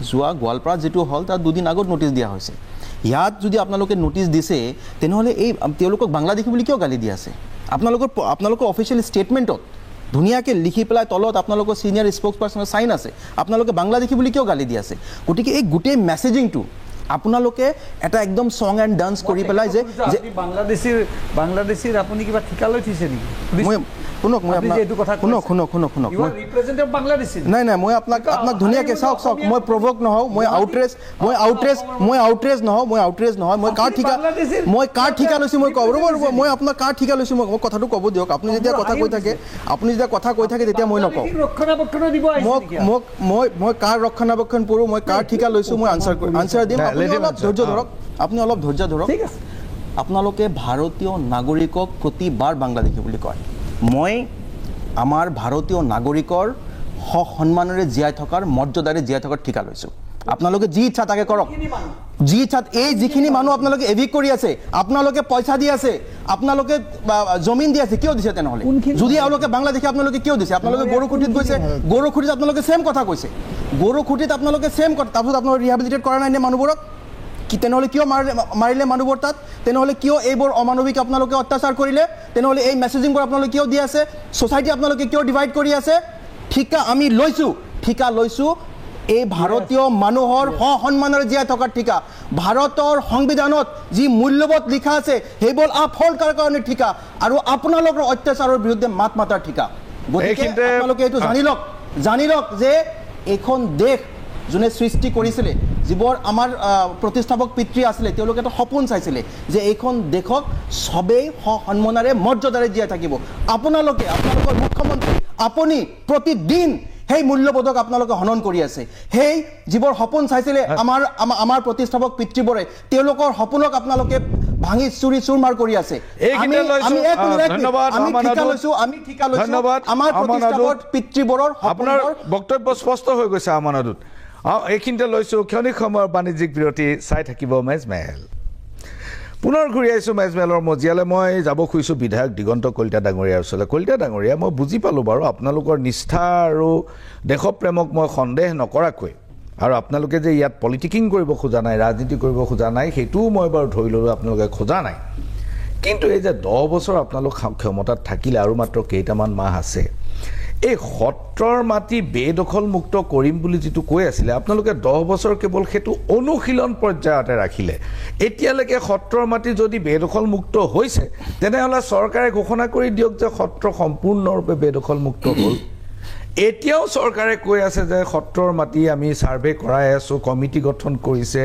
যোৱা গোৱালপাৰাত যিটো হ'ল তাত 2 দিন আগত নটিচ দিয়া হৈছে। ইয়াত যদি আপোনালোকে নটিচ দিছে, তেনেহ'লে এই তেওঁলোকক বাংলাদেশী বুলি কিয় গালি দি আছে? আপোনালোকৰ অফিচিয়েল ষ্টেটমেণ্টত ধুনীয়াকৈ লিখি পেলাই তলত আপোনালোকৰ ছিনিয়ৰ স্প'ক্স পাৰ্চনৰ চাইন আছে, আপোনালোকে বাংলাদেশী বুলি কিয় গালি দি আছে? গতিকে এই গোটেই মেছেজিংটো আপোনালোকে এটা একদম চং এণ্ড ডান্স কৰি পেলাই যে বাংলাদেশীৰ আপুনি কিবা ঠিকা লৈ থৈছে নেকি? শুনক, মই নাই মই আপোনাক ধুনীয়াকৈ চাওক, মই প্ৰভোক নহওঁ, মই আউটৰেজ নহওঁ, মই কাৰ ঠিকা লৈছোঁ মই ক'ব, মই আপোনাক কাৰ ঠিকা লৈছোঁ মই কথাটো ক'ব দিয়ক। আপুনি যেতিয়া কথা কৈ থাকে তেতিয়া মই নকওঁ। মই কাৰ ৰক্ষণাবেক্ষণ কৰোঁ, মই কাৰ ঠিকা লৈছোঁ, মই আনচাৰ দিম। আপুনি অলপ ধৈৰ্য ধৰক। আপোনালোকে ভাৰতীয় নাগৰিকক প্ৰতিবাৰ বাংলাদেশী বুলি কয়। মই আমাৰ ভাৰতীয় নাগৰিকৰ সন্মানেৰে জীয়াই থকাৰ, মৰ্যাদাৰে জীয়াই থকাৰ ঠিকা লৈছোঁ। আপোনালোকে যি ইচ্ছা তাকে কৰক, যি ইচ্ছা। এই যিখিনি মানুহ আপোনালোকে এভিক কৰি আছে, আপোনালোকে পইচা দি আছে, আপোনালোকে জমিন দি আছে, কিয় দিছে তেনেহ'লে? যদি এওঁলোকে বাংলাদেশী আপোনালোকে কিয় দিছে? আপোনালোকে গৰুখুটিত গৈছে, গৰুখুটিত আপোনালোকে ছেম কথা কৈছে, গৰুখুটিত আপোনালোকে ছেম কথা, তাৰপিছত আপোনালোকে ৰিহেবিলিটেট কৰা নাই নে মানুহবোৰক? কি তেনেহ'লে কিয় মাৰিলে মানুহবোৰ তাত? তেনেহ'লে কিয় এইবোৰ অমানৱিক আপোনালোকে অত্যাচাৰ কৰিলে? তেনেহ'লে এই মেছেজিংবোৰ আপোনালোকে কিয় দি আছে? ছ'চাইটি আপোনালোকে কিয় ডিভাইড কৰি আছে? ঠিকা আমি ঠিকা লৈছোঁ এই ভাৰতীয় মানুহৰ সন্মানেৰে জীয়াই থকাৰ ঠিকা। ভাৰতৰ সংবিধানত যি মূল্যবোধ লিখা আছে সেইবোৰ আপহোল্ড কৰাৰ কাৰণে ঠিকা, আৰু আপোনালোকৰ অত্যাচাৰৰ বিৰুদ্ধে মাত মাতাৰ ঠিকা। গতিকে আপোনালোকে এইটো জানি লওক যে এইখন দেশ যোনে সৃষ্টি কৰিছিলে, যিবোৰ আমাৰ প্ৰতিষ্ঠাপক পিতৃ আছিলে, তেওঁলোকে এটা সপোন চাইছিলে যে এইখন দেশক সবেই সন্মানেৰে মৰ্যাদাৰে জীয়াই থাকিব। আপোনালোকৰ মুখ্যমন্ত্ৰী আপুনি প্ৰতিদিন সেই মূল্যবোধক আপোনালোকে হনন কৰি আছে সেই যিবোৰ সপোন চাইছিলে আমাৰ প্ৰতিষ্ঠাপক পিতৃবোৰে তেওঁলোকৰ সপোনক আপোনালোকে ভাঙি চুৰমাৰ কৰি আছে আমি ঠিকা লৈছো আমাৰ প্ৰতিষ্ঠাপক পিতৃবোৰৰ আপোনাৰ বক্তব্য স্পষ্ট হৈ গৈছে আমানদুত এইখিনিতে লৈছো ক্ষণিক সময়ৰ বাণিজ্যিক বিৰতি চাই থাকিব মেজমেল পুনৰ ঘূৰি আহিছোঁ মেজমেলৰ মজিয়ালৈ মই যাব খুজিছোঁ বিধায়ক দিগন্ত কলিতা ডাঙৰীয়াৰ ওচৰলৈ কলিতা ডাঙৰীয়া মই বুজি পালোঁ বাৰু আপোনালোকৰ নিষ্ঠা আৰু দেশপ্ৰেমক মই সন্দেহ নকৰাকৈ আৰু আপোনালোকে যে ইয়াত পলিটিকিং কৰিব খোজা নাই ৰাজনীতি কৰিব খোজা নাই সেইটোও মই বাৰু ধৰি ল'লোঁ আপোনালোকে খোজা নাই কিন্তু এই যে 10 বছৰ আপোনালোক ক্ষমতাত থাকিলে আৰু মাত্ৰ কেইটামান মাহ আছে এই সত্ৰৰ মাটি বেদখল মুক্ত কৰিম বুলি যিটো কৈ আছিলে আপোনালোকে 10 বছৰ কেৱল সেইটো অনুশীলন পৰ্যায়তে ৰাখিলে এতিয়ালৈকে সত্ৰৰ মাটি যদি বেদখল মুক্ত হৈছে তেনেহ'লে চৰকাৰে ঘোষণা কৰি দিয়ক যে সত্ৰ সম্পূৰ্ণৰূপে বেদখল মুক্ত হ'ল এতিয়াও চৰকাৰে কৈ আছে যে সত্ৰৰ মাটি আমি সাৰ্ভে কৰাই আছো কমিটি গঠন কৰিছে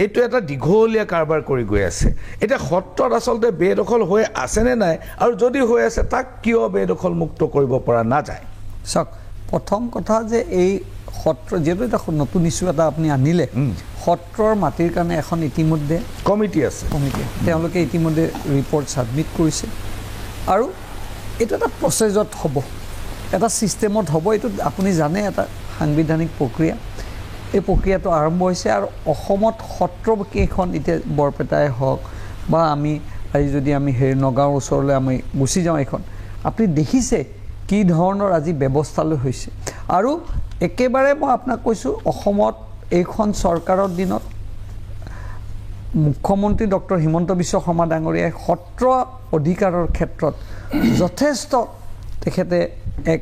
এইটো এটা দীঘলীয়া কাৰবাৰ কৰি গৈ আছে এটা সত্ৰত আসলতে বেদখল হৈ আছে নে নাই আৰু যদি হৈ আছে তাক কিয় বেদখল মুক্ত কৰিব পৰা নাযায় চাওক প্ৰথম কথা যে এই সত্ৰ যেটো এটা নতুন ইস্যু এটা আপুনি আনিলে সত্ৰৰ মাটিৰ কাৰণে এখন ইতিমধ্যে কমিটি আছে তেওঁলোকে ইতিমধ্যে ৰিপৰ্ট সাবমিট কৰিছে আৰু এটা এটা প্ৰচেছত হ'ব এটা সিস্টেমত হ'ব এইটো আপুনি জানে এটা সাংবিধানিক প্ৰক্ৰিয়া এই প্ৰক্ৰিয়াটো আৰম্ভ হৈছে আৰু অসমত সত্ৰ কেইখন এতিয়া বৰপেটাই হওক বা আমি আজি যদি আমি নগাঁৱৰ ওচৰলৈ আমি গুচি যাওঁ এখন আপুনি দেখিছে কি ধৰণৰ আজি ব্যৱস্থা লৈ হৈছে আৰু একেবাৰে মই আপোনাক কৈছোঁ অসমত এইখন চৰকাৰৰ দিনত মুখ্যমন্ত্ৰী ডক্টৰ হিমন্ত বিশ্ব শৰ্মা ডাঙৰীয়াই সত্ৰ অধিকাৰৰ ক্ষেত্ৰত যথেষ্ট তেখেতে এক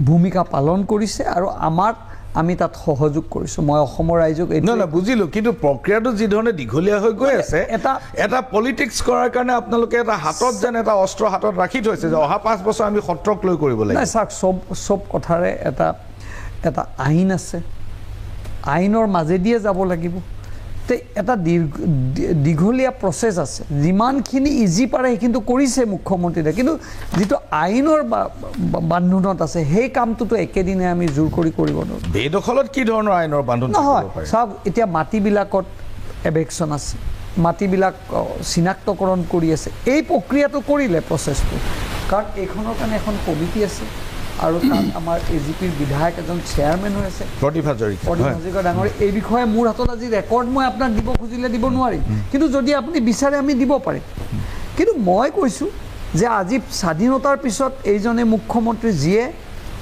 ভূমিকা পালন কৰিছে আৰু আমি তাত সহযোগ কৰিছোঁ মই অসমৰ ৰাইজক বুজিলোঁ কিন্তু প্ৰক্ৰিয়াটো যি ধৰণে দীঘলীয়া হৈ গৈ আছে এটা পলিটিক্স কৰাৰ কাৰণে আপোনালোকে এটা হাতত যেন এটা অস্ত্ৰ হাতত ৰাখি থৈছে যে অহা 5 বছৰ আমি সত্ৰক লৈ কৰিব লাগিব চাওক চব কথাৰে এটা আইন আছে আইনৰ মাজেদিয়ে যাব লাগিব এটা দীঘলীয়া প্ৰচেছ আছে যিমানখিনি ইজি পাৰে সেইখিনিতো কৰিছে মুখ্যমন্ত্ৰীয়ে কিন্তু যিটো আইনৰ বান্ধোনত আছে সেই কামটোতো একেদিনে আমি জোৰ কৰিব নোৱাৰোঁ বেদখলত কি ধৰণৰ আইনৰ বান্ধোন নহয় চাওক এতিয়া মাটিবিলাকত এভেকশ্যন আছে মাটিবিলাক চিনাক্তকৰণ কৰি আছে এই প্ৰক্ৰিয়াটো কৰিলে প্ৰচেছটো কাৰণ এইখনৰ কাৰণে এখন কমিটি আছে আৰু তাত আমাৰ এজিপিৰ বিধায়ক এজন চেয়াৰমেন হৈ আছে প্ৰতিভা হাজৰিকা ডাঙৰীয়া এই বিষয়ে মোৰ হাতত আজি ৰেকৰ্ড মই আপোনাক দিব খুজিলে দিব নোৱাৰিম কিন্তু যদি আপুনি বিচাৰে আমি দিব পাৰিম কিন্তু মই কৈছোঁ যে আজি স্বাধীনতাৰ পিছত এইজনে মুখ্যমন্ত্ৰী যিয়ে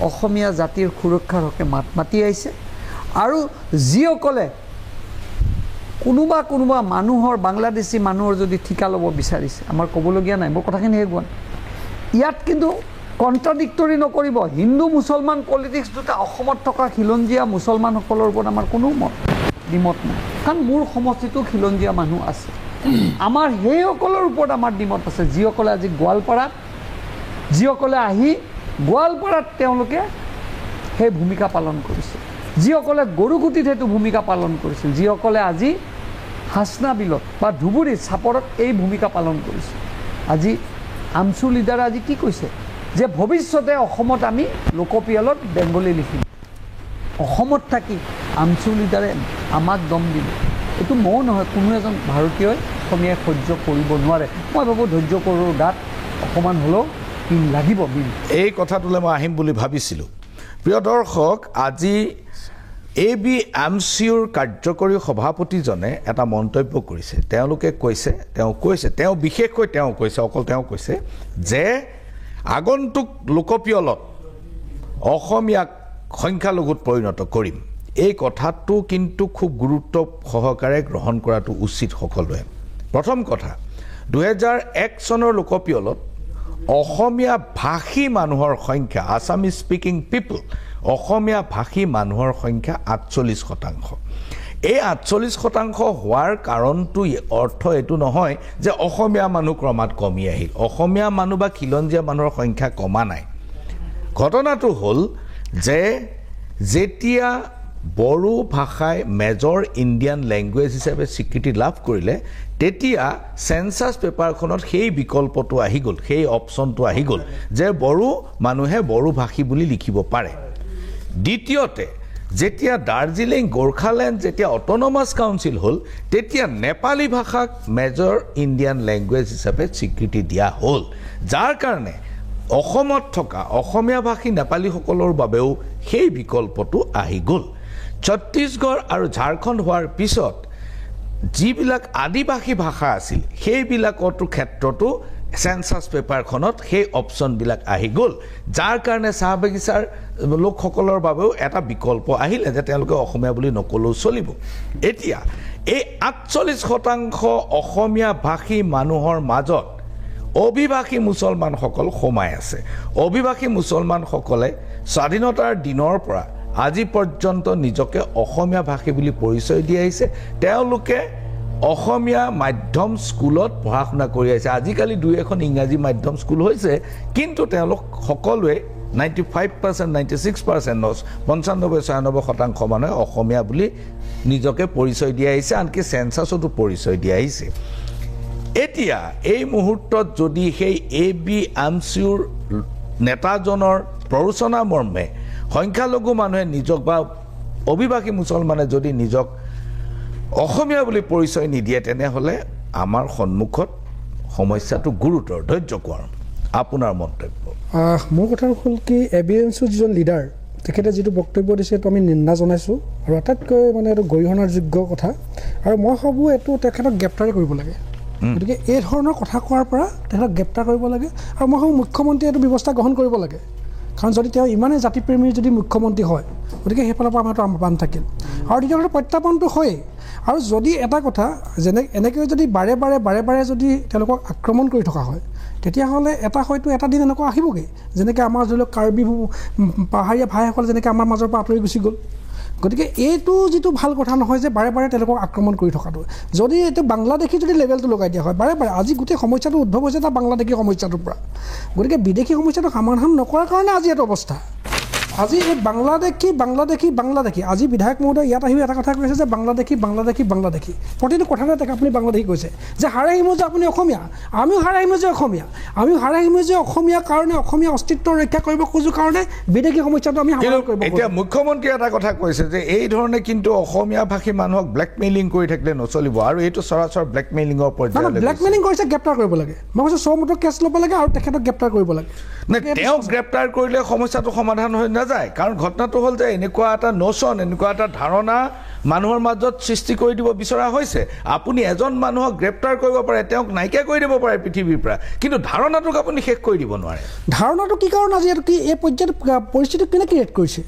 অসমীয়া জাতিৰ সুৰক্ষাৰ হকে মাত মাতি আহিছে আৰু যিসকলে কোনোবা মানুহৰ বাংলাদেশী মানুহৰ যদি ঠিকা ল'ব বিচাৰিছে আমাৰ ক'বলগীয়া নাই মোৰ কথাখিনি শেষ হোৱা ইয়াত কিন্তু কণ্ট্ৰাডিক্টৰি নকৰিব হিন্দু মুছলমান পলিটিক্স দুটা অসমত থকা খিলঞ্জীয়া মুছলমানসকলৰ ওপৰত আমাৰ কোনো দ্বিমত নাই কাৰণ মোৰ সমষ্টিটো খিলঞ্জীয়া মানুহ আছে আমাৰ সেইসকলৰ ওপৰত আমাৰ দ্বিমত আছে যিসকলে আজি যিসকলে আহি গোৱালপাৰাত তেওঁলোকে সেই ভূমিকা পালন কৰিছে যিসকলে গৰুগুটিত সেইটো ভূমিকা পালন কৰিছিল যিসকলে আজি হাসনা বিলত বা ধুবুৰী চাপৰত এই ভূমিকা পালন কৰিছে আজি আমচু লিডাৰে আজি কি কৈছে যে ভৱিষ্যতে অসমত আমি লোকপিয়লত বেংগলী লিখিম অসমত থাকি আমচু লিডাৰে আমাক দম দিব এইটো ময়ো নহয় কোনো এজন ভাৰতীয়ই অসমীয়াই সহ্য কৰিব নোৱাৰে মই ভাবোঁ ধৈৰ্য কৰোঁ গাত অকণমান হ'লেও পিন লাগিব এই কথাটোলৈ মই আহিম বুলি ভাবিছিলোঁ প্ৰিয় দৰ্শক আজি ABMCৰ কাৰ্যকৰী সভাপতিজনে এটা মন্তব্য কৰিছে তেওঁ বিশেষকৈ অকল তেওঁ কৈছে যে আগন্তুক লোকপিয়লত অসমীয়াক সংখ্যালঘুত পৰিণত কৰিম এই কথাটো কিন্তু খুব গুৰুত্ব সহকাৰে গ্ৰহণ কৰাটো উচিত সকলোৱে প্ৰথম কথা 2001 চনৰ লোকপিয়লত অসমীয়া ভাষী মানুহৰ সংখ্যা আসামিজ স্পিকিং পিপল অসমীয়া ভাষী মানুহৰ সংখ্যা 48% এই 48% হোৱাৰ কাৰণটো অৰ্থ এইটো নহয় যে অসমীয়া মানুহ ক্ৰমাৎ কমি আহিল অসমীয়া মানুহ বা খিলঞ্জীয়া মানুহৰ সংখ্যা কমা নাই ঘটনাটো হ'ল যে যেতিয়া বড়ো ভাষাই মেজৰ ইণ্ডিয়ান লেংগুৱেজ হিচাপে স্বীকৃতি লাভ কৰিলে তেতিয়া সেন্সাস পেপাৰখনত সেই বিকল্পটো আহি গ'ল সেই অপশ্যনটো আহি গ'ল যে বড়ো মানুহে বড়ো ভাষী বুলি লিখিব পাৰে দ্বিতীয়তে যেতিয়া দাৰ্জিলিং গোৰ্খালেণ্ড যেতিয়া অট'নমাছ কাউন্সিল হ'ল তেতিয়া নেপালী ভাষাক মেজৰ ইণ্ডিয়ান লেংগুৱেজ হিচাপে স্বীকৃতি দিয়া হ'ল যাৰ কাৰণে অসমত থকা অসমীয়া ভাষী নেপালীসকলৰ বাবেও সেই বিকল্পটো আহি গ'ল ছত্তীশগড় আৰু ঝাৰখণ্ড হোৱাৰ পিছত যিবিলাক আদিবাসী ভাষা আছিল সেইবিলাকতো ক্ষেত্ৰতো সেন্সাস পেপাৰখনত সেই অপশ্যনবিলাক আহি গ'ল যাৰ কাৰণে চাহ বাগিচাৰ লোকসকলৰ বাবেও এটা বিকল্প আহিলে যে তেওঁলোকে অসমীয়া বুলি নকলেও চলিব এতিয়া এই 48% অসমীয়া ভাষী মানুহৰ মাজত অভিভাষী মুছলমানসকল সোমাই আছে অভিভাষী মুছলমানসকলে স্বাধীনতাৰ দিনৰ পৰা আজি পৰ্যন্ত নিজকে অসমীয়া ভাষী বুলি পৰিচয় দি আহিছে তেওঁলোকে অসমীয়া মাধ্যম স্কুলত পঢ়া শুনা কৰি আছে আজিকালি দুই এখন ইংৰাজী মাধ্যম স্কুল হৈছে কিন্তু তেওঁলোক সকলোৱে 95% 96% 95-96% মানুহে অসমীয়া বুলি নিজকে পৰিচয় দি আহিছে আনকি সেন্সাছতো পৰিচয় দি আহিছে এতিয়া এই মুহূৰ্তত যদি সেই এবি আমচিউৰ নেতাজনৰ প্ৰৰোচনা মৰ্মে সংখ্যালঘু মানুহে নিজক বা অভিভাষী মুছলমানে যদি নিজক অসমীয়া বুলি পৰিচয় নিদিয়ে তেনেহ'লে আমাৰ সন্মুখত সমস্যাটো গুৰুতৰ ধৈৰ্য কোৱাৰ আপোনাৰ মন্তব্য মোৰ কথা হ'ল কি এবিএমচিৰ যিজন লিডাৰ তেখেতে যিটো বক্তব্য দিছে সেইটো আমি নিন্দা জনাইছোঁ আৰু আটাইতকৈ মানে এইটো গৰিহণাৰ যোগ্য কথা আৰু মই ভাবোঁ এইটো তেখেতক গ্ৰেপ্তাৰ কৰিব লাগে গতিকে এই ধৰণৰ কথা কোৱাৰ পৰা তেখেতক গ্ৰেপ্তাৰ কৰিব লাগে আৰু মই ভাবোঁ মুখ্যমন্ত্ৰীয়ে এইটো ব্যৱস্থা গ্ৰহণ কৰিব লাগে কাৰণ যদি তেওঁ ইমানেই জাতিপ্ৰেমী যদি মুখ্যমন্ত্ৰী হয় গতিকে সেইফালৰ পৰা আমাৰতো বান থাকিল আৰু দ্বিতীয় কথা প্ৰত্যাপনটো হয়েই আৰু যদি এটা কথা এনেকৈ যদি বাৰে বাৰে যদি তেওঁলোকক আক্ৰমণ কৰি থকা হয় তেতিয়াহ'লে হয়তো এটা দিন এনেকুৱা আহিবগৈ যেনেকৈ আমাৰ ধৰি লওক কাৰ্বি পাহাৰীয়া ভাইসকল যেনেকৈ আমাৰ মাজৰ পৰা আঁতৰি গুচি গ'ল গতিকে এইটো যিটো ভাল কথা নহয় যে বাৰে তেওঁলোকক আক্ৰমণ কৰি থকাটো যদি এইটো বাংলাদেশী যদি লেভেলটো লগাই দিয়া হয় বাৰে আজি গোটেই সমস্যাটো উদ্ভৱ হৈছে এটা বাংলাদেশী সমস্যাটোৰ পৰা গতিকে বিদেশী সমস্যাটো সমাধান নকৰাৰ কাৰণে আজি এইটো অৱস্থা আজি এই বাংলাদেশী আজি বিধায়ক মহোদয় ইয়াত আহি এটা কথা কৈছে যে বাংলাদেশী প্ৰতিটো কথাতে আপুনি বাংলাদেশী কৈছে যে হাৰে আহিব যে আপুনি অসমীয়া আমিও হাৰে আহিব যে অসমীয়া কাৰণে অসমীয়া অস্তিত্ব ৰক্ষা কৰিব খোজো কাৰণে বিদেশী সমস্যাটো আমি সমাধান কৰিব এতিয়া মুখ্যমন্ত্ৰীয়ে এটা কথা কৈছে যে এই ধৰণে কিন্তু অসমীয়া ভাষী মানুহক ব্লেকমেইলিং কৰি থাকিলে নচলিব আৰু এইটো সৰাসৰ ব্লেকমেইলিঙৰ পৰ্যায়লৈ ব্লেকমেইলিং কৰিছে গ্ৰেপ্তাৰ কৰিব লাগে মই কৈছোঁ 100 মুঠৰ কেছ ল'ব লাগে আৰু তেখেতক গ্ৰেপ্তাৰ কৰিব লাগে তেওঁক গ্ৰেপ্তাৰ কৰিলে সমস্যাটো সমাধান হৈ নাযায় কাৰণ ঘটনাটো হ'ল যে এনেকুৱা এটা নচন এনেকুৱা এটা ধাৰণা মানুহৰ মাজত সৃষ্টি কৰি দিব বিচৰা হৈছে আপুনি এজন মানুহক গ্ৰেপ্তাৰ কৰিব পাৰে তেওঁক নাইকিয়া কৰি দিব পাৰে পৃথিৱীৰ পৰা কিন্তু ধাৰণাটোক আপুনি শেষ কৰি দিব নোৱাৰে ধাৰণাটো কি কাৰণ আজি এইটো কি এই পৰ্যায়ত পৰিস্থিতি কেনে ক্ৰিয়েট কৰিছে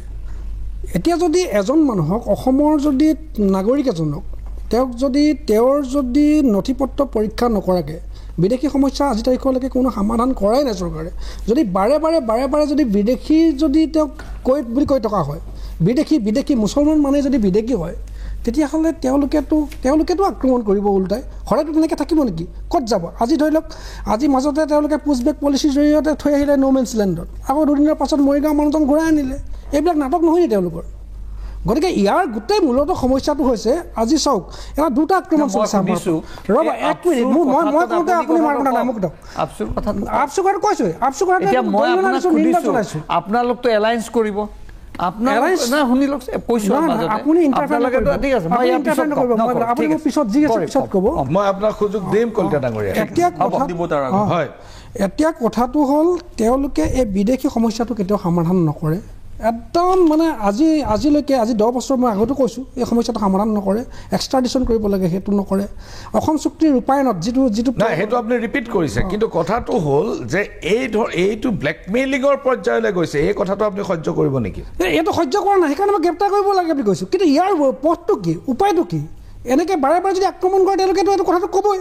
এতিয়া যদি এজন মানুহক অসমৰ যদি নাগৰিক এজনক তেওঁৰ যদি নথি পত্ৰ পৰীক্ষা নকৰাকৈ বিদেশী সমস্যা আজি তাৰিখলৈকে কোনো সমাধান কৰাই নাই চৰকাৰে যদি বাৰে যদি বিদেশী যদি তেওঁক কৈ থকা হয় বিদেশী মুছলমান মানুহে যদি বিদেশী হয় তেতিয়াহ'লে তেওঁলোকেতো আক্ৰমণ কৰিব ওলোটাই সদায়তো তেনেকৈ থাকিব নেকি ক'ত যাব আজি ধৰি লওক আজি মাজতে তেওঁলোকে পুছবেক পলিচিৰ জৰিয়তে থৈ আহিলে ন'মেন্স লেণ্ডত আকৌ দুদিনৰ পাছত মৰিগাঁও মানুহজন ঘূৰাই আনিলে এইবিলাক নাটক নহয় নি তেওঁলোকৰ গতিকে ইয়াৰ গোটেই মূলত সমস্যাটো হৈছে আজি চাওক এটা দুটা আক্ৰমণ চলিছে ৰ'ব এক মিনিট মই কওঁতে আপুনি মাৰ কথা নাই মোক দিয়ক আপচু কথাটো কৈছোঁ আপচু কথাটো আপোনালোকতো এলায়েন্স কৰিব এতিয়া কথাটো হ'ল তেওঁলোকে এই বিদেশী সমস্যাটো কেতিয়াও সমাধান নকৰে একদম মানে আজিলৈকে 10 বছৰ মই আগতো কৈছোঁ এই সমস্যাটো সমাধান নকৰে এক্সট্ৰাডিশ্যন কৰিব লাগে সেইটো নকৰে অসম চুক্তিৰ ৰূপায়ণত যিটো সেইটো আপুনি ৰিপিট কৰিছে কিন্তু কথাটো হ'ল যে এইটো ব্লেকমেইলিঙৰ পৰ্যায়লৈ গৈছে এই কথাটো আপুনি সহ্য কৰিব নেকি এইটো সহ্য কৰা নাই সেইকাৰণে মই গ্ৰেপ্তাৰ কৰিব লাগে বুলি কৈছোঁ কিন্তু ইয়াৰ পথটো কি উপায়টো কি এনেকৈ বাৰে যদি আক্ৰমণ কৰে তেওঁলোকেতো এইটো কথাটো ক'বই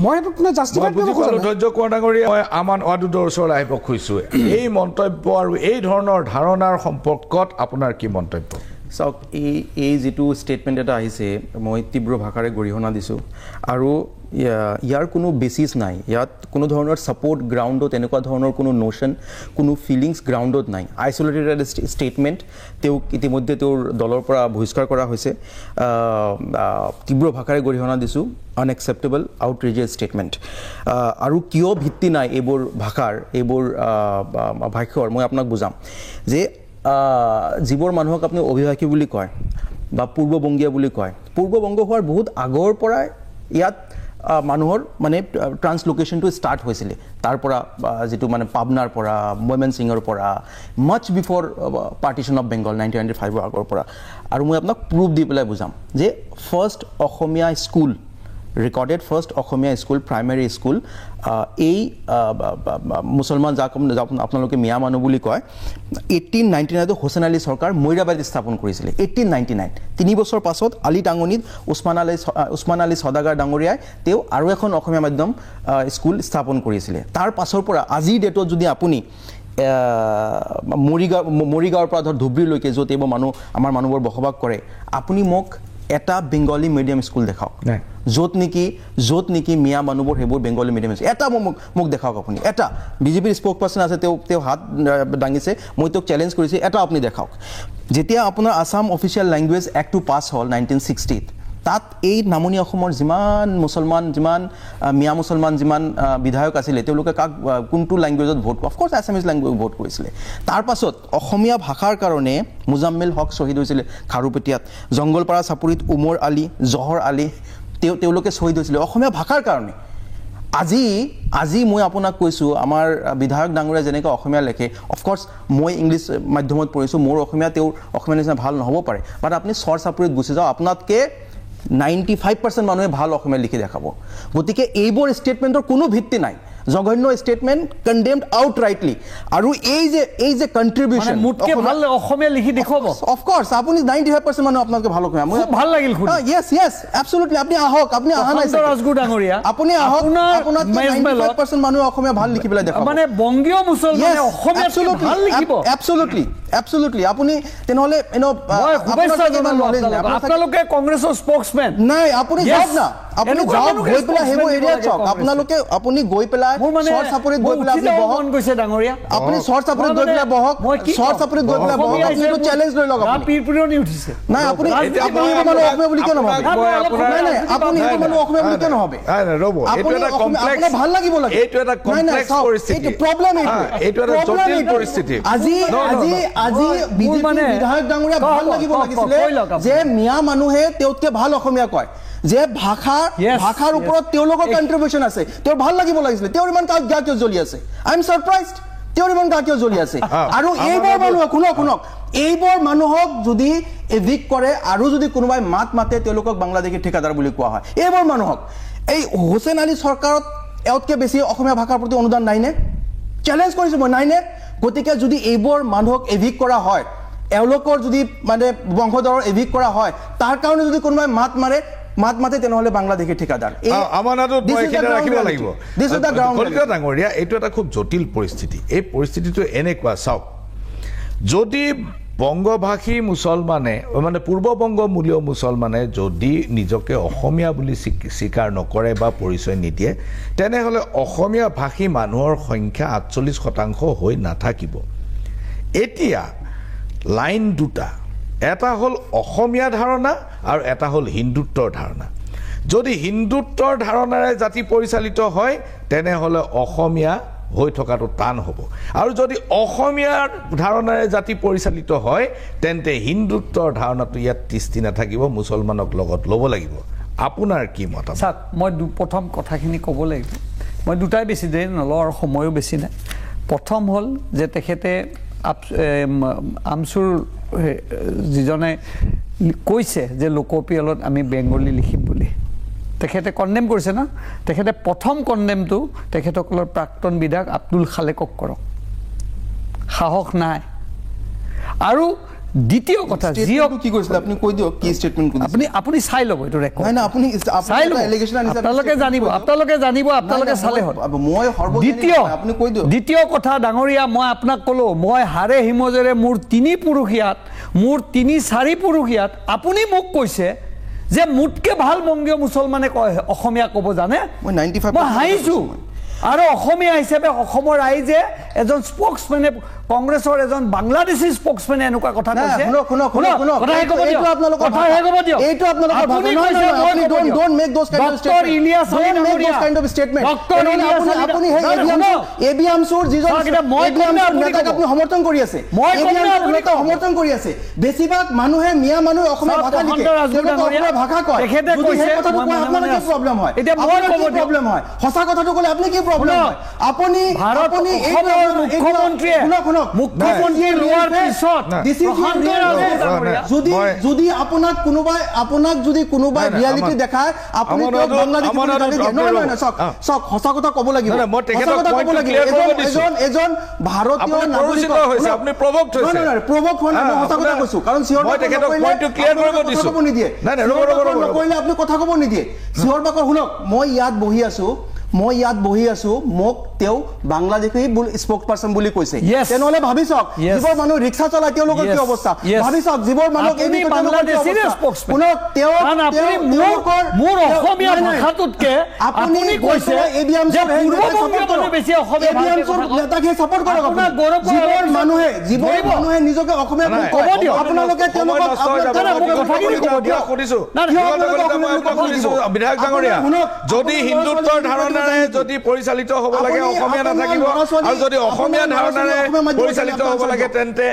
মই এইটো জাষ্টিফাই কৰিব খোজা ধৈৰ্য কোৱা ডাঙৰীয়া মই আমান ৱাদুদৰ ওচৰলৈ আহিব খুজিছোঁ এই মন্তব্য আৰু এই ধৰণৰ ধাৰণাৰ সম্পৰ্কত আপোনাৰ কি মন্তব্য চাওক এই যিটো ষ্টেটমেণ্ট এটা আহিছে মই তীব্ৰ ভাষাৰে গৰিহণা দিছোঁ আৰু ইয়াৰ কোনো বেচিছ নাই ইয়াত কোনো ধৰণৰ ছাপৰ্ট গ্ৰাউণ্ডত এনেকুৱা ধৰণৰ কোনো ন'শ্যন কোনো ফিলিংছ গ্ৰাউণ্ডত নাই আইচলেটেড ষ্টেটমেণ্ট তেওঁক ইতিমধ্যে তেওঁৰ দলৰ পৰা বহিষ্কাৰ কৰা হৈছে তীব্ৰ ভাষাৰে গৰিহণা দিছোঁ আনএক্সেপ্টেবল আউটৰেজিয়াছ ষ্টেটমেণ্ট আৰু কিয় ভিত্তি নাই এইবোৰ ভাষাৰ এইবোৰ ভাষ্যৰ মই আপোনাক বুজাম যে যিবোৰ মানুহক আপুনি অভিবাসী বুলি কয় বা পূৰ্ববংগীয় বুলি কয়, পূৰ্ববংগ হোৱাৰ বহুত আগৰ পৰাই ইয়াত মানুহৰ মানে ট্ৰান্সলোকেশ্যনটো ষ্টাৰ্ট হৈছিলে তাৰ পৰা যিটো মানে পাবনাৰ পৰা ময়মনসিঙৰ পৰা মাছ বিফৰ পাৰ্টিশ্যন অফ বেংগল 1995 আগৰ পৰা আৰু মই আপোনাক প্ৰুফ দি পেলাই বুজাম যে ফাৰ্ষ্ট অসমীয়া স্কুল ৰেকৰ্ডেড ফাৰ্ষ্ট অসমীয়া স্কুল প্ৰাইমেৰী স্কুল এই মুছলমান যাক আপোনালোকে মিয়া মানুহ বুলি কয় 1899 হোসেন আলী চৰকাৰ মৈৰাবাৰীত স্থাপন কৰিছিলে 1899 3 বছৰ পাছত আলি টাঙনিত উছমান আলী সদাগাৰ ডাঙৰীয়াই তেওঁ আৰু এখন অসমীয়া মাধ্যম স্কুল স্থাপন কৰিছিলে তাৰ পাছৰ পৰা আজিৰ ডেটত যদি আপুনি মৰিগাঁৱৰ পৰা ধৰ ধুবুৰীলৈকে য'ত এইবোৰ মানুহ আমাৰ মানুহবোৰ বসবাস কৰে আপুনি মোক এটা বেংগলী মিডিয়াম স্কুল দেখাওক য'ত নেকি মিয়া মানুহবোৰ সেইবোৰ বেংগলী মিডিয়াম স্কুল এটা মোক দেখাওক আপুনি এটা বিজেপিৰ স্পোক পাৰ্চন আছে তেওঁ হাত দাঙিছে মই তেওঁক চেলেঞ্জ কৰিছে এটা আপুনি দেখাওক যেতিয়া আপোনাৰ আসাম অফিচিয়েল লেংগুৱেজ এক্টটো পাছ হ'ল 1960 তাত এই নামনি অসমৰ যিমান মুছলমান যিমান মিয়া মুছলমান যিমান বিধায়ক আছিলে তেওঁলোকে কাক কোনটো লেংগুৱেজত vote of course Assamese language vote কৰিছিলে তাৰ পাছত অসমীয়া ভাষাৰ কাৰণে মুজাম্মিল হক শ্বহীদ হৈছিলে খাৰুপেটীয়াত জংগলপাৰা চাপৰিত উমৰ আলী জহৰ আলী তেওঁলোকে শ্বহীদ হৈছিলে অসমীয়া ভাষাৰ কাৰণে আজি মই আপোনাক কৈছোঁ আমাৰ বিধায়ক ডাঙৰীয়া যেনেকৈ অসমীয়া লেখে অফক'ৰ্ছ মই ইংলিছ মাধ্যমত পঢ়িছোঁ মোৰ অসমীয়া তেওঁৰ অসমীয়া নিচিনা ভাল নহ'ব পাৰে বাট আপুনি চৰ চাপৰিত গুচি যাওক আপোনাতকৈ 95% মানুহে ভাল অসমীয়া লিখি দেখাব গতিকে এইবোৰ ষ্টেটমেণ্টৰ কোনো ভিত্তি নাই জঘন্য ষ্টেটমেণ্ট কনডেমড আউটৰাইটলি আৰু এই যে কন্ট্ৰিবিউশন মুটকে ভাল অসমীয়া লিখি দেখুৱাব অফক'ৰ্ছ আপুনি 95% মানুহ আপোনালোকে ভাল অসমীয়া খুব ভাল লাগিল শুনি ইয়েছ এবছলুটলি আপুনি আহক আপুনি অহা নাই ৰাজগুৰু ডাঙৰীয়া আপুনি আহক আপোনাক 95% মানুহে অসমীয়া ভাল লিখি পেলাই দেখাব মানে বংগীয় মুছলমানে অসমীয়া ভাল লিখিব এবছলুটলি আপুনি তেনেহ'লে আপোনালোকে কংগ্ৰেছৰ স্পোকছমেন নাই আপুনি যাওক না আপুনি যাওক গৈ পেলাই সেইবোৰ এৰিয়াত চাওক আপোনালোকে আপুনি গৈ পেলাই চৰ চাপৰিত গৈ পেলাই আপুনি বহক কৈছে ডাঙৰীয়া আপুনি চৰ চাপৰিত গৈ পেলাই বহক চৰ চাপৰিত গৈ পেলাই বহক আপুনি এইটো চেলেঞ্জ লৈ লওক আপুনি পিৰপিৰণি উঠিছে নাই আপুনি মানুহ অসমীয়া বুলি কিয় নহ'ব নাই আপুনি সেইটো মানুহ অসমীয়া বুলি কিয় নহ'ব ৰ'ব এইটো এটা কমপ্লেক্স ভাল লাগিব লাগে এইটো এটা কমপ্লেক্স পৰিস্থিতি এইটো প্ৰব্লেম এইটো এটা জটিল পৰিস্থিতি আজি বিজেপি বিধায়ক ডাঙৰীয়া ভাল লাগিব লাগিছিলে যে মিয়া মানুহে তেওঁতকৈ ভাল অসমীয়া কয় যে ভাষাৰ ওপৰত তেওঁলোকৰ কন্ট্ৰিবিউশন আছে তেওঁৰ ভাল লাগিব লাগিছিলে তেওঁৰ ইমান গা কিয় জ্বলি আছে আই এম সাৰপ্ৰাইজড তেওঁৰ ইমান গা কিয় জ্বলি আছে আৰু এইবোৰ মানুহ শুনক এইবোৰ মানুহক যদি এভিক কৰে আৰু যদি কোনোবাই মাতে তেওঁলোকক বাংলাদেশী ঠিকাদাৰ বুলি কোৱা হয় এইবোৰ মানুহক এই হোসেন আলী চৰকাৰত এওঁতকৈ বেছি অসমীয়া ভাষাৰ প্ৰতি অনুদান নাইনে চেলেঞ্জ কৰিছোঁ মই নাইনে গতিকে যদি এইবোৰ মানুহক এভিক কৰা হয় এওঁলোকৰ যদি মানে বংশধৰৰ এভিক কৰা হয় তাৰ কাৰণে যদি কোনোবাই মাতে তেনেহ'লে বাংলাদেশী ঠিকাদাৰ ডাঙৰীয়া এইটো এটা খুব জটিল পৰিস্থিতি এই পৰিস্থিতিটো এনেকুৱা চাওক যদি বংগভাষী মুছলমানে মানে পূৰ্ববংগমূলীয় মুছলমানে যদি নিজকে অসমীয়া বুলি স্বীকাৰ নকৰে বা পৰিচয় নিদিয়ে তেনেহ'লে অসমীয়া ভাষী মানুহৰ সংখ্যা 48% হৈ নাথাকিব এতিয়া লাইন দুটা এটা হ'ল অসমীয়া ধাৰণা আৰু এটা হ'ল হিন্দুত্বৰ ধাৰণা যদি হিন্দুত্বৰ ধাৰণাৰে জাতি পৰিচালিত হয় তেনেহ'লে অসমীয়া হৈ থকাটো টান হ'ব আৰু যদি অসমীয়াৰ ধাৰণাৰে জাতি পৰিচালিত হয় তেন্তে হিন্দুত্বৰ ধাৰণাটো ইয়াত তিষ্ঠি নাথাকিব মুছলমানক লগত ল'ব লাগিব আপোনাৰ কি মত চাওক মই প্ৰথম কথাখিনি ক'ব লাগিব মই দুটাই বেছি দেৰি নলওঁ আৰু সময়ো বেছি নাই প্ৰথম হ'ল যে তেখেতে আমচুৰ যিজনে কৈছে যে লোকপিয়লত আমি বেংগলী লিখিম বুলি তেখেতে কণ্ডেম কৰিছে না তেখেতে প্ৰথম কণ্ডেমটো তেখেতসকলৰ প্ৰাক্তন বিধায়ক আব্দুল খালেকক কৰক সাহস নাই আৰু দ্বিতীয় কথা যিয়ক কি কৈছিল আপুনি কৈ দিয়ক কি ষ্টেটমেণ্ট কৰিছিল আপুনি চাই ল'ব এইটো ৰেকৰ্ড নাই না আপুনি এলিগেশ্যন আনিছে আপোনালোকে জানিব আপোনালোকে চালে হ'ল মই আপুনি কৈ দিয়ক দ্বিতীয় কথা ডাঙৰীয়া মই আপোনাক ক'লোঁ মই হাড়ে হিমজেৰে মোৰ 3 পুৰুষীয়াত মোৰ 3-4 পুৰুষীয়াত আপুনি মোক কৈছে যে মুটকে ভাল বংগীয় মুছলমানে কয় অসমীয়া ক'ব জানে মই 95 মই হাঁহিছোঁ আৰু অসমীয়া হিচাপে অসমৰ ৰাইজে এজন স্পোকছমেনে কংগ্ৰেছৰ এজন বাংলাদেশী স্পোকছমেনে এনেকুৱা কথা নাই, কৈছে শুনক, কথাহে ক'ব দিয়ক। এইটো আপোনালোকৰ ভাষা। আপুনি don't make those kind of statements. Don't make those kind of statements. আপুনি সেই এবি আমছুৰ যিজন নেতাক আপুনি সমৰ্থন কৰি আছে, সমৰ্থন কৰি আছে। বেছিভাগ মানুহে মিয়া মানুহে অসমীয়া ভাষা লিখে, তেওঁলোকে অসমীয়া ভাষা কয়। যদি সেই কথাটো কয় আপোনালোকৰ কি প্ৰব্লেম হয়? আপোনাৰ কি প্ৰব্লেম হয়? সঁচা কথাটো ক'লে আপুনি কি প্ৰব্লেম হয়? আপুনি যদি আপোনাক কোনোবাই ৰিয়েলিটি দেখায়, আপুনি সঁচা কথা ক'ব লাগিব। এজন ভাৰতীয় নাগৰিক নকৰিলে আপুনি কথা ক'ব নিদিয়ে। চিঞৰ বাখৰ শুনক, মই ইয়াত বহি আছো, মোক তেওঁ বাংলাদেশী স্পোক পাৰ্চন বুলি কৈছে। তেনেহ'লে ভাবি চাওক, যিবোৰ মানুহ ৰিক্সা চলায় তেওঁলোকৰ কি অৱস্থা, ভাবি চাওক যিবোৰ মানুহ মানুহে নিজকে অসমীয়া আপোনালোকে যদি হিন্দুত্বৰ ধাৰণাৰে যদি পৰিচালিত হ'ব লাগে অসমীয়া নাথাকিব, আৰু যদি অসমীয়া ধাৰণাৰে পৰিচালিত হ'ব লাগে তেন্তে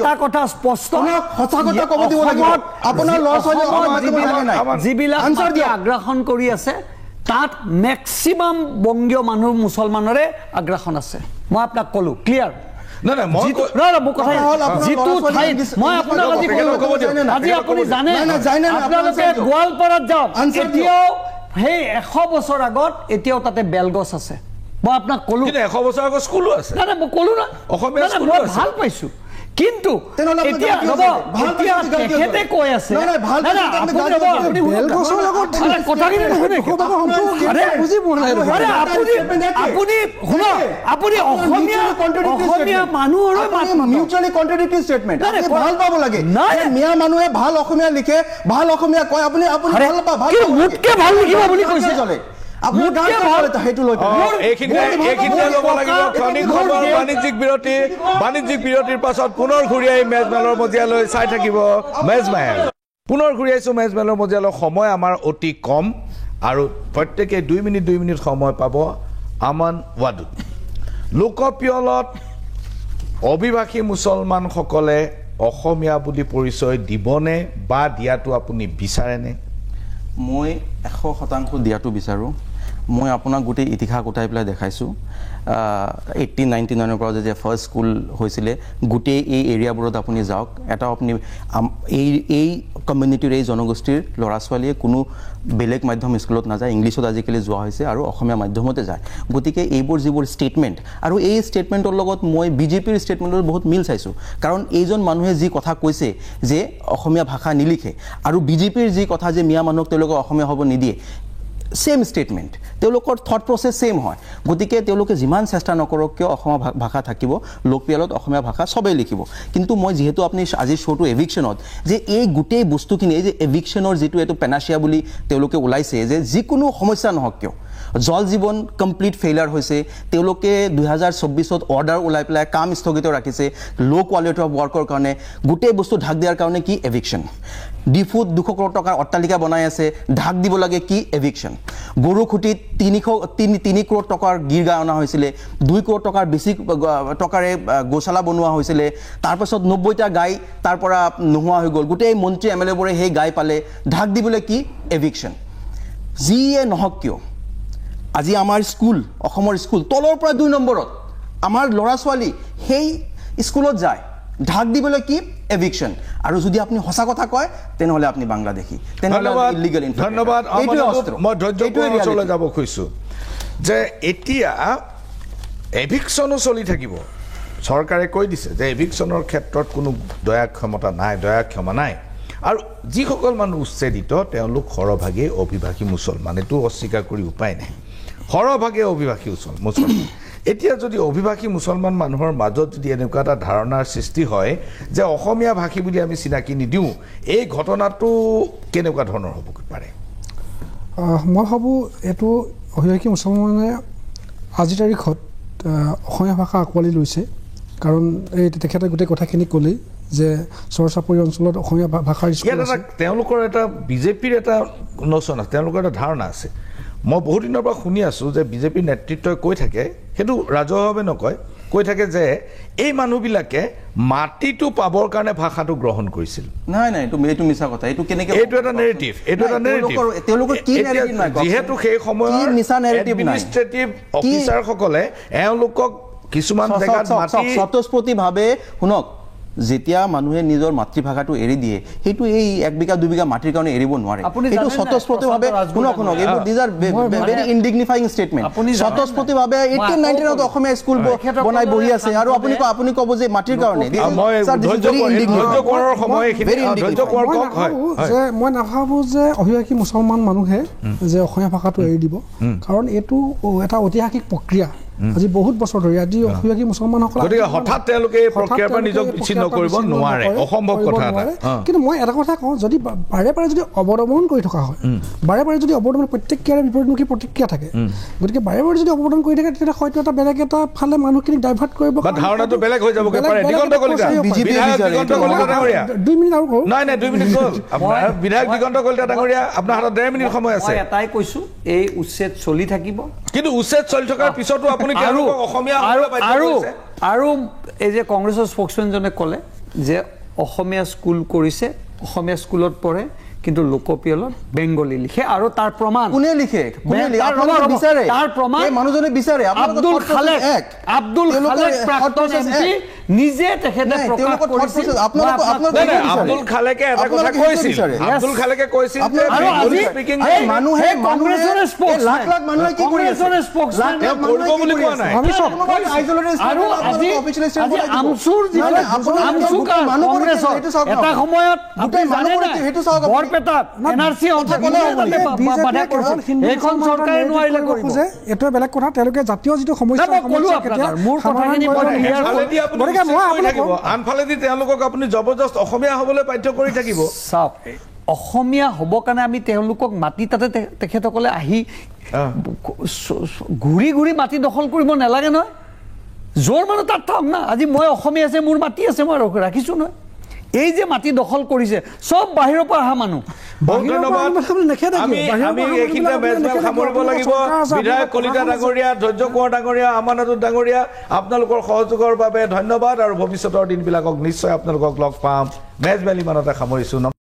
এটা কথা স্পষ্ট, যিবিলাক আগ্ৰাসন কৰি আছে তাত মেক্সিমাম বংগীয় মানুহ মুছলমানৰে আগ্ৰাসন আছে। মই আপোনাক ক'লো ক্লিয়াৰ। গোৱালপাৰাত যাওক, এতিয়াও সেই 100 বছৰ আগত এতিয়াও তাতে বেলগছ আছে। মই আপোনাক ক'লো 100 বছৰ আগত স্কুলো আছে। মই ক'লো না, মই ভাল পাইছো। কিন্তু তেখেতে কৈ আছে আপুনি অসমীয়া মানুহৰ ভাল পাব লাগে। মিয়া মানুহে ভাল অসমীয়া লিখে, ভাল অসমীয়া কয়, আপুনি মোতকে ভাল লিখিব বুলি কৈছে। বাণিজ্যিক বিৰতিৰ পাছত পুনৰ ঘূৰি আহি মেজমেলৰ মজিয়ালৈ চাই থাকিব মেজমেল। পুনৰ ঘূৰি আহিছোঁ মেজমেলৰ মজিয়ালৈ। সময় আমাৰ অতি কম আৰু প্ৰত্যেকে 2 মিনিট সময় পাব। আমান ৱাদুদ, লোকপিয়লত অভিবাসী মুছলমানসকলে অসমীয়া বুলি পৰিচয় দিবনে বা দিয়াটো আপুনি বিচাৰেনে? মই 100% দিয়াটো বিচাৰোঁ। মই আপোনাক গোটেই ইতিহাস উঠাই পেলাই দেখাইছোঁ। 1899 পৰা যে ফাৰ্ষ্ট স্কুল হৈছিলে, গোটেই এই এৰিয়াবোৰত আপুনি যাওক, এটা আপুনি এই কমিউনিটিৰ এই জনগোষ্ঠীৰ ল'ৰা ছোৱালীয়ে কোনো বেলেগ মাধ্যম স্কুলত নাযায়, ইংলিছত আজিকালি যোৱা হৈছে আৰু অসমীয়া মাধ্যমতে যায়। গতিকে এইবোৰ যিবোৰ ষ্টেটমেণ্ট, আৰু এই ষ্টেটমেণ্টৰ লগত মই বিজেপিৰ ষ্টেটমেণ্টৰ বহুত মিল চাইছোঁ। কাৰণ এইজন মানুহে যি কথা কৈছে যে অসমীয়া ভাষা নিলিখে, আৰু বিজেপিৰ যি কথা যে মিয়া মানুহক তেওঁলোকে অসমীয়া হ'ব নিদিয়ে, সেম স্টেটমেণ্ট, তেওঁলোকৰ থট প্ৰচেছ সেম হয়। গতিকে তেওঁলোকে যিমান চেষ্টা নকৰক কিয় অসমীয়া ভাষা থাকিব, লোকপিয়লত অসমীয়া ভাষা চবেই লিখিব। কিন্তু মই যিহেতু আপুনি আজিৰ শ্ব'টো এভিকশ্যনত, যে এই গোটেই বস্তুখিনি, এই যে এভিকশ্যনৰ যিটো এইটো পেনাচিয়া বুলি তেওঁলোকে ওলাইছে, যে যিকোনো সমস্যা নহওক কিয় জল জীৱন কমপ্লিট ফেইলাৰ হৈছে, তেওঁলোকে 2024 অৰ্ডাৰ ওলাই পেলাই কাম স্থগিত ৰাখিছে ল' কোৱালিটি অফ ৱৰ্কৰ কাৰণে, গোটেই বস্তু ঢাক দিয়াৰ কাৰণে কি এভিকশ্যন। ডিফুত 200 কোটি টকাৰ অট্টালিকা বনাই আছে, ঢাক দিব লাগে কি এভিকশ্যন। গৰুখুটিত 3 কোটি টকাৰ গীৰ গাই অনা হৈছিলে, 2 কোটি টকাৰ বেছি টকাৰে গৌশালা বনোৱা হৈছিলে, তাৰপাছত 90টা গাই তাৰ পৰা নোহোৱা হৈ গ'ল। গোটেই মন্ত্ৰী MLA-বোৰে সেই গাই পালে, ঢাক দিবলৈ কি এভিকশ্যন। যিয়ে নহওক কিয় আজি আমাৰ স্কুল, অসমৰ স্কুল তলৰ পৰা 2 নম্বৰত আমাৰ ল'ৰা ছোৱালী সেই স্কুলত যায়, ঢাক দিবলৈ কি এভিকশ্যন। আৰু যদি আপুনি সঁচা কথা কয় তেনেহ'লে আপুনি বাংলাদেশী, তেনেহ'লে ইলিগেল। ধন্যবাদ। মই ধৈৰ্য্যলৈ যাব খুজিছোঁ যে এতিয়া এভিকশ্যনো চলি থাকিব। চৰকাৰে কৈ দিছে যে এভিকশ্যনৰ ক্ষেত্ৰত কোনো দয়াক্ষমা নাই। আৰু যিসকল মানুহ উচ্ছেদিত তেওঁলোক সৰহভাগেই অভিবাসী মুছলমান, এইটো অস্বীকাৰ কৰি উপায় নাই। সৰহভাগে অভিবাসী মুছলমান। এতিয়া যদি অভিবাসী মুছলমান মানুহৰ মাজত যদি এনেকুৱা এটা ধাৰণাৰ সৃষ্টি হয় যে অসমীয়া ভাষী বুলি আমি চিনাকি নিদিওঁ, এই ঘটনাটো কেনেকুৱা ধৰণৰ হ'ব পাৰে? মই ভাবোঁ এইটো অভিবাসী মুছলমানে আজিৰ তাৰিখত অসমীয়া ভাষা আঁকোৱালি লৈছে কাৰণ এই তেখেতে গোটেই কথাখিনি ক'লেই যে চৰচাপৰি অঞ্চলত অসমীয়া ভাষাৰ স্কুল আছে তেওঁলোকৰ এটা বিজেপিৰ এটা নচন আছে তেওঁলোকৰ এটা ধাৰণা আছে মই বহুত দিনৰ পৰা শুনি আছোঁ যে বিজেপিৰ নেতৃত্বই কৈ থাকে সেইটো ৰাজহুৱাভাৱে নকয় কৈ থাকে যে এই মানুহবিলাকে মাটিটো পাবৰ কাৰণে ভাষাটো গ্ৰহণ কৰিছিল নাই নাই এইটো মিছা কথা এইটো কেনেকৈ এইটো এটা নেৰেটিভ তেওঁলোকৰ কি নেৰেটিভ নাই যিহেতু সেই সময়ৰ মিছা নেৰেটিভ নাই এডমিনিষ্ট্ৰেটিভ অফিচাৰসকলে এওঁলোকক কিছুমান জেগাত মাটি স্বতঃস্ফূৰ্তিভাৱে শুনক যেতিয়া মানুহে নিজৰ মাতৃভাষাটো এৰি দিয়ে সেইটো এই 1 বিঘা 2 বিঘা মাটিৰ কাৰণে এৰিব নোৱাৰে এইটো স্বতঃস্ফূৰ্তিভাৱে শুনক এইবোৰ these are very undignifying statement স্বতঃস্ফূৰ্তিভাৱে 1819 অসমীয়া স্কুল বনাই বহি আছে আৰু আপুনি ক'ব যে মাটিৰ কাৰণে মই নাভাবোঁ যে অভিবাসী মুছলমান মানুহে যে অসমীয়া ভাষাটো এৰি দিব কাৰণ এইটো এটা ঐতিহাসিক প্ৰক্ৰিয়া আজি বহুত বছৰ ধৰি আজি অভিবাসী মুছলমানসকল গতিকে হঠাৎ তেওঁলোকে এই প্ৰক্ৰিয়াৰ পৰা নিজক বিচ্ছিন্ন কৰিব নোৱাৰে অসম্ভৱ কথা এটা কিন্তু মই এটা কথা কওঁ যদি বাৰে বাৰে যদি অৱদমন কৰি থকা হয় বাৰে বাৰে যদি অৱদমন প্ৰত্যেকৰে বিপৰীতমুখী প্ৰতিক্ৰিয়া থাকে গতিকে বাৰে বাৰে যদি অৱদমন কৰি থাকে তেতিয়া হয়তো এটা বেলেগ এটা ফালে মানুহখিনিক ডাইভাৰ্ট কৰিব ধাৰণাটো বেলেগ হৈ যাবগৈ পাৰে দিগন্ত কলিতা 2 মিনিট আৰু কওঁ নাই 2 মিনিট গ'ল আপোনাৰ বিধায়ক দিগন্ত কলিতা ডাঙৰীয়া আপোনাৰ হাতত 1.5 মিনিট সময় আছে মই এটাই কৈছোঁ এই উচ্ছেদ চলি থাকিব কিন্তু উচ্ছেদ চলি থকাৰ পিছতো আপুনি অসমীয়া আৰু এই যে কংগ্ৰেছৰ স্প'ক্সমেনজনে ক'লে যে অসমীয়া স্কুল কৰিছে অসমীয়া স্কুলত পঢ়ে কিন্তু লোকপিয়লত বেংগলী লিখে আৰু তাৰ প্ৰমাণ কোনে লিখে তাৰ প্ৰমাণ মানুহজনে বিচাৰে আব্দুল খালেক প্ৰাক্তন এমপি নিজে তেখেতে প্ৰকাশ কৰিছিল আব্দুল খালেকে এটা কথা কৈছিল আব্দুল খালেকে কৈছিল যে বেংগলী স্পিকিং মানুহে কংগ্ৰেছৰ লাখ লাখ মানুহে কি কৰি আছে স্প'ক্সমেন কৰিব বুলি কোৱা নাই আৰু আজি আমচুৰ কংগ্ৰেছৰ এটা সময়ত আপুনি জানে বৰপেটাত এনআৰচি এইখন চৰকাৰে নোৱাৰিলে কৰিব এইটোৱে বেলেগ কথা তেওঁলোকে জাতীয় যিটো সমস্যা মোৰ কথাখিনি আনফালেদি তেওঁলোকক আপুনি জবৰদস্ত অসমীয়া হ'বলৈ বাধ্য কৰি থাকিব চাওক অসমীয়া হ'বৰ কাৰণে আমি তেওঁলোকক মাটি তাতে তেখেতসকলে আহি ঘূৰি ঘূৰি মাটি দখল কৰিব নালাগে নহয় যোৰ মানুহ তাত থাকক না আজি মই অসমীয়া আছে মোৰ মাটি আছে মই ৰাখিছোঁ নহয় এই যে মাটি দখল কৰিছে চব বাহিৰৰ পৰা অহা মানুহ আমি এইখিনিতে মেজমেল সামৰিব লাগিব বিধায়ক কলিতা ডাঙৰীয়া ধৈৰ্য কোঁৱৰ ডাঙৰীয়া আমানাতুৰ ডাঙৰীয়া আপোনালোকৰ সহযোগৰ বাবে ধন্যবাদ আৰু ভৱিষ্যতৰ দিনবিলাকক নিশ্চয় আপোনালোকক লগ পাম মেজমেল ইমানতে সামৰিছোঁ